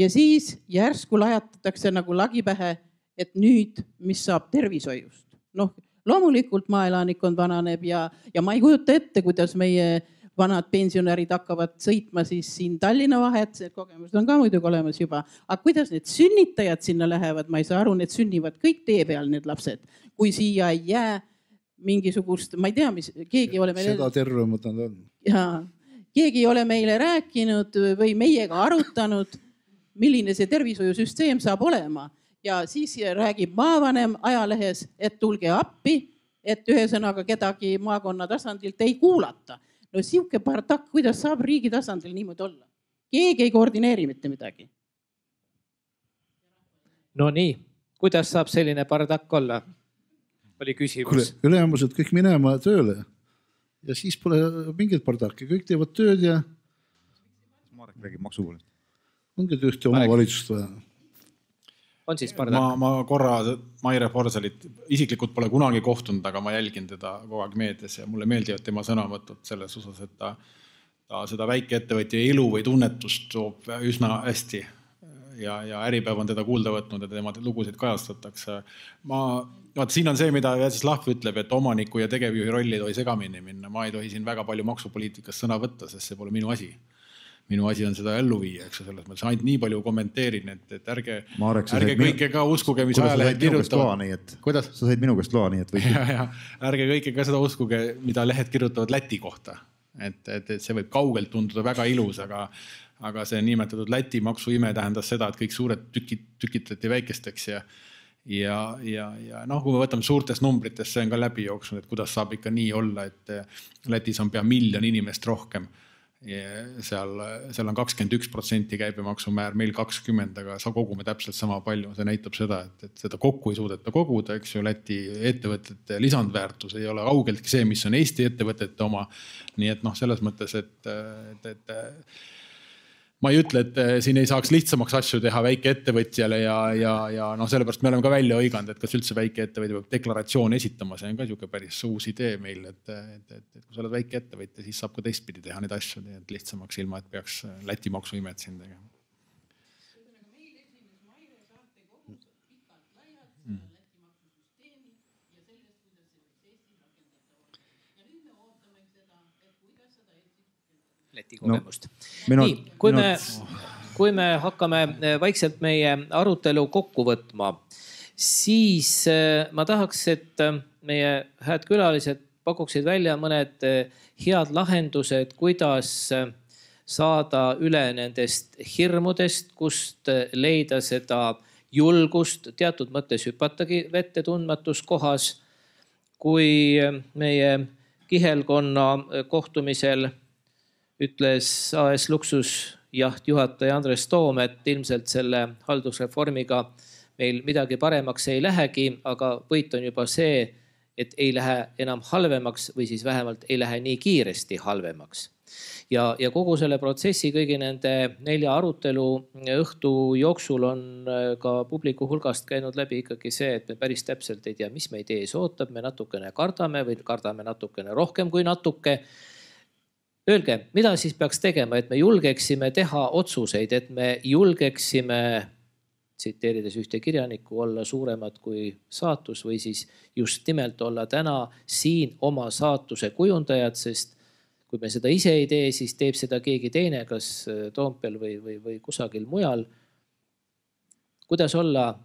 Ja siis järsku lajatatakse nagu lagipähe, et nüüd, mis saab tervishoiust. Loomulikult maaelanikkond vananeb ja ma ei kujuta ette, kuidas meie vanad pensionärid hakkavad sõitma siis siin Tallinna vahet, see kogemus on ka muidugi olemas juba. Aga kuidas need sünnitajad sinna lähevad, ma ei saa aru, need sünnivad kõik tee peal, need lapsed. Kui siia ei jää mingisugust, ma ei tea, mis keegi ole meile... Seda tervemad nad on. Ja, keegi ole meile rääkinud või meiega arutanud, milline see tervishoiusüsteem saab olema. Ja siis räägib maavanem ajalehes, et tulge appi, et ühesõnaga kedagi maakonna tasandilt ei kuulata. Siuke partak, kuidas saab riigi tasandil niimoodi olla? Keegi ei koordineeri mitte midagi. No nii, kuidas saab selline partak olla? Oli küsimus. Ülemused kõik minema tööle ja siis pole mingit pardaki. Kõik teevad tööd ja... Marek räägib maksupoolest. ongi ühte omavalitsust vaja. On siis Parda? Ma korra Maire Forsalit isiklikult pole kunagi kohtunud, aga ma jälgin teda kogu aeg meedias ja mulle meeldivad tema sõnavõtud selles osas, et ta seda väikeettevõtja elu või tunnetust toob üsna hästi ja Äripäev on teda kuulda võtnud ja tema lugusid kajastatakse. Siin on see, mida Vjatšeslav ütleb, et omaniku ja tegevjuhi rolli ei tohi segamini minna. Ma ei tohi siin väga palju maksupoliitikast sõna võtta, sest see pole minu asi. Minu asi on seda ellu viia, eks selles mõttes. Ainult nii palju kommenteerin, et ärge kõike ka uskuge, mis ajalehed kirjutavad. Kuidas? Sa said minu käest loa, nii et või? Ärge kõike ka seda uskuge, mida lehed kirjutavad Läti kohta. Et see võib kaugelt tunduda väga ilus, aga see nimetatud Läti maksuime tähendas seda, et kõik suured tükitati väikesteks ja kui me võtame suurtes numbrites, see on ka läbi jooksnud, et kuidas saab ikka nii olla, et Lätis on pea 1 miljon inimest rohkem. Seal on 21% käibemaksumäär, meil 20%, aga kogume täpselt sama palju. See näitab seda, et seda kokku ei suudeta koguda, eks ju, Läti ettevõtete lisandväärtus ei ole kaugeltki see, mis on Eesti ettevõtete oma. Nii et selles mõttes, et ma ei ütle, et siin ei saaks lihtsamaks asju teha väikeettevõtjale ja sellepärast me oleme ka välja õiganud, et kas üldse väikeettevõtja peab deklaratsioon esitama. See on ka niisugune päris uus idee meil, et kui sa oled väikeettevõtja, siis saab ka teistpidi teha neid asju lihtsamaks, ilma et peaks Läti maksuimet siin tegema. Läti kogemust. Nii, kui me hakkame vaikselt meie arutelu kokku võtma, siis ma tahaks, et meie hääd külalised pakuksid välja mõned head lahendused, kuidas saada üle nendest hirmudest, kust leida seda julgust teatud mõttes hüpatagi vette tundmatus kohas. Kui meie kihelkonna kohtumisel ütles AS Luksusjaht juhataja Andres Toom, et ilmselt selle haldusreformiga meil midagi paremaks ei lähegi, aga võit on juba see, et ei lähe enam halvemaks või siis vähemalt ei lähe nii kiiresti halvemaks. Ja kogu selle protsessi kõigi nende 4 arutelu õhtu jooksul on ka publiku hulgast käinud läbi ikkagi see, et me päris täpselt ei tea, mis meid ees ootab. Me natukene kardame või kardame natukene rohkem kui natuke. Öelge, mida siis peaks tegema, et me julgeksime teha otsuseid, et me julgeksime, tsiteerides ühte kirjanikku, olla suuremad kui saatus või siis just nimelt olla täna siin oma saatuse kujundajad, sest kui me seda ise ei tee, siis teeb seda keegi teine, kas Toompeal või kusagil mujal. Kuidas olla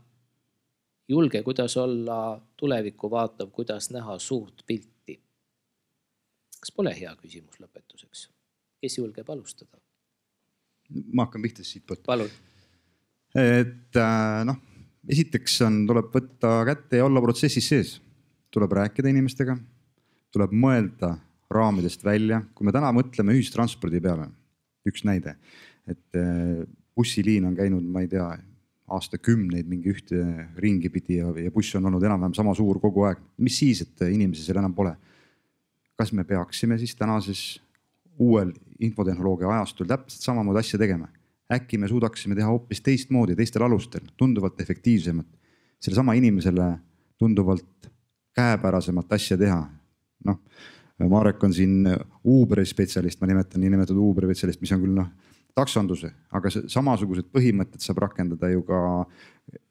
julge, kuidas olla tulevikku vaatav, kuidas näha suurt pilti? Kas pole hea küsimus lõpetuseks? Kes julgeb alustada? Ma hakkan pihta siit poolt. Palun. Esiteks tuleb võtta kätte ja olla protsessis sees. Tuleb rääkida inimestega, tuleb mõelda raamidest välja. Kui me täna mõtleme ühistranspordi peale, üks näide, et bussiliin on käinud, ma ei tea, aastakümneid mingi ühte ringi pidi ja buss on olnud enam-vähem sama suur kogu aeg. Mis siis, et inimesi seal enam pole? Kas me peaksime siis tänases uuel infotehnoloogia ajastul täpselt samamoodi asja tegema? Äkki me suudaksime teha hoopis teistmoodi, teistel alustel, tunduvalt efektiivsemalt. Selle sama inimesele tunduvalt käepärasemat asja teha. Marek on siin Uberi spetsialist, ma nimetan niinimetatud Uberi spetsialist, mis on küll taksonduse, aga samasugused põhimõtted saab rakendada ju ka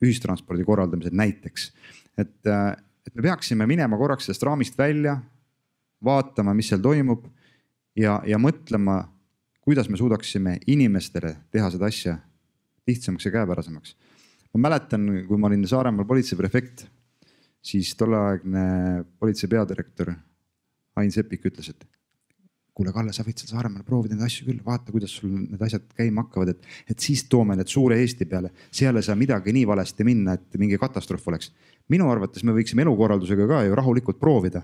ühistranspordi korraldamisel näiteks. Et me peaksime minema korraks sellest raamist välja, vaatama, mis seal toimub ja mõtlema, kuidas me suudaksime inimestele teha seda asja lihtsamaks ja käepärasemaks. Ma mäletan, kui ma olin Saaremaal politseiprefekt, siis tolleaegne politsei peadirektor Ain Seppik ütles, et kuule Kalle, sa võid seal Saaremaal proovida neid asju küll, vaata, kuidas sul need asjad käima hakkavad, et siis toome need suure Eesti peale. Seal ei saa midagi nii valesti minna, et mingi katastroof oleks. Minu arvates me võiksime elukorraldusega ka ju rahulikult proovida.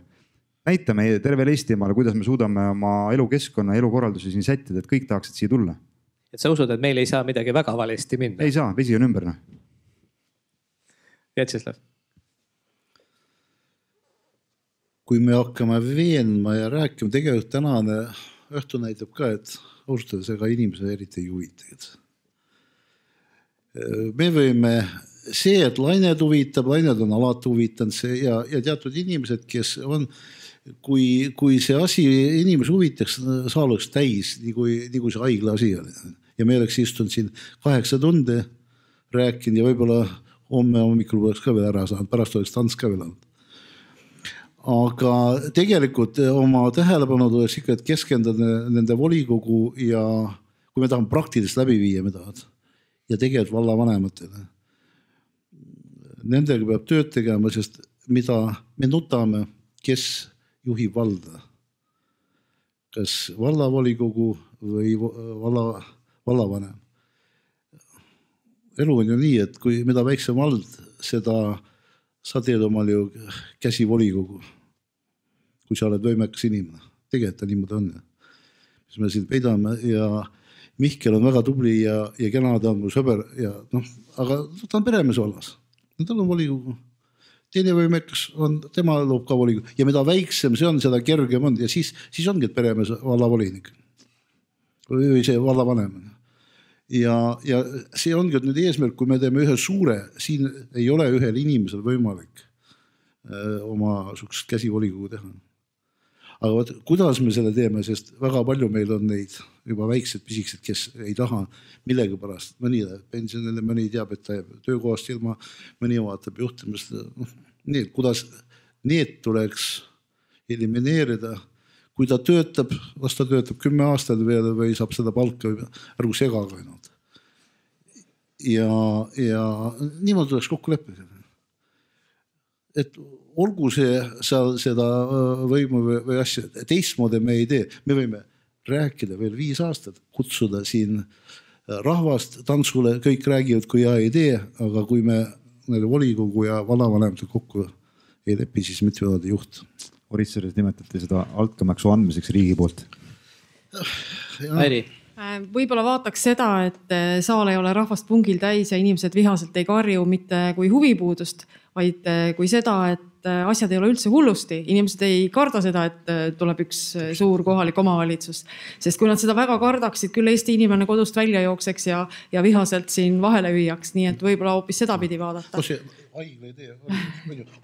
Näitame tervel Eestimaale, kuidas me suudame oma elukeskkonna, elukorraldusi siin sättida, et kõik tahaksid siia tulla. Et sa usud, et meil ei saa midagi väga valesti minna? Ei saa, vesi on ümber. Vjatšeslav. Kui me hakkame veenma ja rääkima, tegelikult tänane õhtu näitab ka, et ausalt öeldes ega inimesed eriti ei huvita. me võime see, et lained huvitab, lained on alati huvitanud see ja teatud inimesed, kes on, kui see asi inimesi huvitaks, saal oleks täis, nii kui see haigla asi oli. Ja me oleks istunud siin 8 tundi rääkinud ja võib-olla homme hommikul oleks ka veel ära saanud, pärast oleks tants ka veel olnud. Aga tegelikult oma tähelepanu tuleks ikka, et keskenduda nende volikogu ja kui me tahame praktilist läbi viia, me tahad ja tegelikult vallavanematele. Nendega peab tööd tegema, sest mida me nutame, kes juhib valda. Kas vallavolikogu või vallavanem. Elu on ju nii, et kui mida väiksem vald, seda sa teed omal ju käsi volikogu, kui sa oled võimekas inimene. Tegelikult niimoodi on. Mis me siin peidame ja Mihkel on väga tubli ja kena, ta on mu sõber, aga ta on peremees vallas. Tal on volikogu. Teine võimekas on, tema loob ka volikogu. Ja mida väiksem see on, seda kergem on. Ja siis ongi peremees vallavolinik. Või see vallavanem. Ja see ongi nüüd eesmärk, kui me teeme ühe suure, siin ei ole ühel inimesel võimalik oma sukust käsivolikogu teha. Aga kuidas me selle teeme, sest väga palju meil on neid juba väiksed pisikesed, kes ei taha millegi pärast. Mõni läheb pensionile, mõni teab, et ta jääb töökohast ilma, mõni vaatab juhtimist. Kuidas need tuleks elimineerida, kui ta töötab, las ta töötab 10 aastat veel või saab seda palka, ärgu segaga ainult. Ja niimoodi tuleks kokku leppida. Et olgu see seal seda võimu või asja, teistmoodi me ei tee. Me võime rääkida veel 5 aastat, kutsuda siin rahvast tantsule, kõik räägivad, kui ei tee, aga kui me volikogu ja vallavanemate kokku ei lepi, siis mitte vedada juht. Orissares nimetati seda altkäemaksu andmiseks riigi poolt. Airi. Võib-olla vaataks seda, et saal ei ole rahvast pungil täis ja inimesed vihaselt ei karju mitte kui huvipuudust, vaid kui seda, et asjad ei ole üldse hullusti. Inimesed ei karda seda, et tuleb üks suur kohalik omavalitsus. Sest kui nad seda väga kardaksid, küll Eesti inimene kodust välja jookseks ja vihaselt siin vahele hüüjaks. Nii et võib-olla hoopis seda pidi vaadata.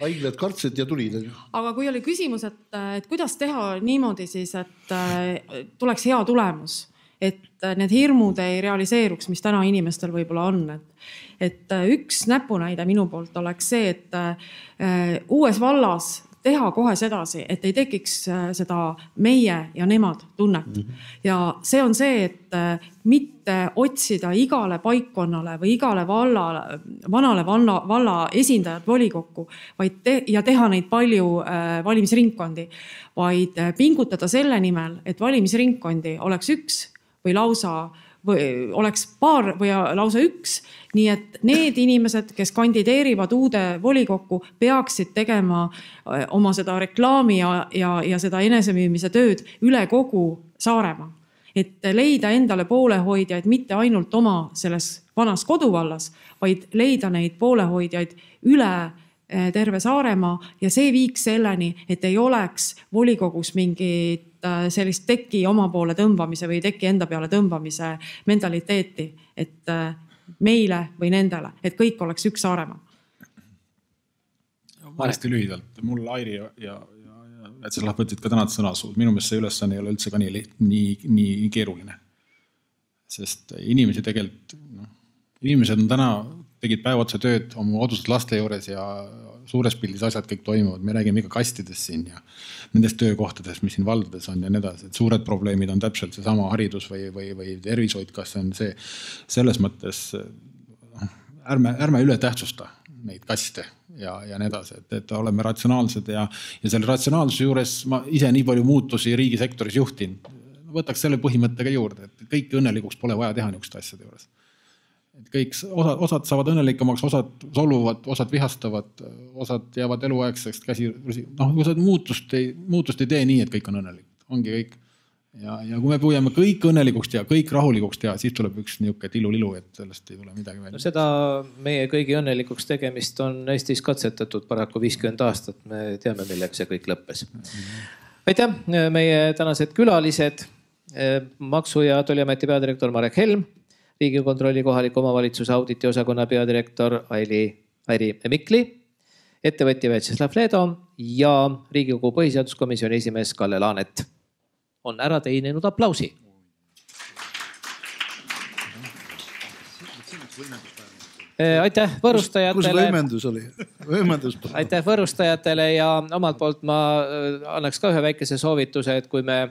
Haiglad kartsid ja tulid. Aga kui oli küsimus, et kuidas teha niimoodi siis, et tuleks hea tulemus, et need hirmud ei realiseeruks, mis täna inimestel võib-olla on. Et üks näpunäide minu poolt oleks see, et uues vallas teha kohe sedasi, et ei tekiks seda meie ja nemad tunnet. Ja see on see, et mitte otsida igale paikkonnale või igale vanale valla esindajad volikokku, ja teha neid palju valimisringkondi, vaid pingutada selle nimel, et valimisringkondi oleks üks või oleks paar või lausa üks, nii et need inimesed, kes kandideerivad uude volikokku, peaksid tegema oma seda reklaami ja seda enesemüümise tööd üle kogu Saaremaa. Et leida endale poolehoidjaid mitte ainult oma selles vanas koduvallas, vaid leida neid poolehoidjaid üle terve Saaremaa ja see viiks selleni, et ei oleks volikogus mingit sellist teki oma poole tõmbamise või teki enda peale tõmbamise mentaliteeti, et meile või nendele, et kõik oleks üks Saaremaa. Hästi lühidalt, mul Airi ja Vetselav võtsid ka tänad sõnasuud. Minu meelest see ülesanne ei ole üldse ka nii keeruline. Sest inimesi tegelikult, inimesed on täna tegid päev otsa tööd oma kodused laste juures ja suures pildis asjad kõik toimuvad. Me räägime ikka kastidest siin ja nendest töökohtadest, mis siin valdades on ja nedasi. Et suured probleemid on täpselt see sama haridus või tervishoid, kas on see. Selles mõttes ärme üle tähtsusta neid kaste ja nedasi, et oleme ratsionaalsed ja selle ratsionaalsuse juures ma ise nii palju muutusi riigisektoris juhtin. Võtaks selle põhimõttega juurde, et kõik õnnelikuks pole vaja teha niisuguste asjade juures. Kõik osad saavad õnnelikumaks, osad solvuvad, osad vihastavad, osad jäävad eluaegseks käsi. Muutust ei tee nii, et kõik on õnnelikud. Ongi kõik. Ja kui me püüame kõik õnnelikuks teha, kõik rahulikuks teha, siis tuleb üks niuke lilu, et sellest ei tule midagi välja. Seda meie kõigi õnnelikuks tegemist on Eestis katsetatud paraku 50 aastat. Me teame, millega see kõik lõppes. Aitäh, meie tänased külalised, Maksu- ja Tolliameti peadirektor Marek Helm, Riigikontrolli kohaliku omavalitsuse auditi osakonna peadirektor Airi Mikli, ettevõtja Vjatšeslav Ledo ja Riigikogu põhiseaduskomisjoni esimees Kalle Laanet on ära teeninud aplausi. Aitäh võõrustajatele. Kus võimendus oli? Aitäh võõrustajatele ja omalt poolt ma annaks ka ühe väikese soovituse, et kui me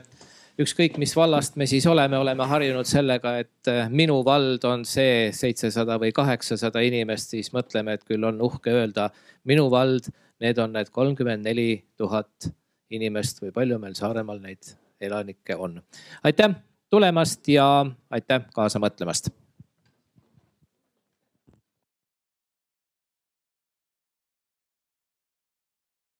ükskõik mis vallast me siis oleme harjunud sellega, et minu vald on see 700 või 800 inimest, siis mõtleme, et küll on uhke öelda minu vald, need on need 34 000 inimest või palju meil Saaremaal neid elanikke on. Aitäh tulemast ja aitäh kaasa mõtlemast.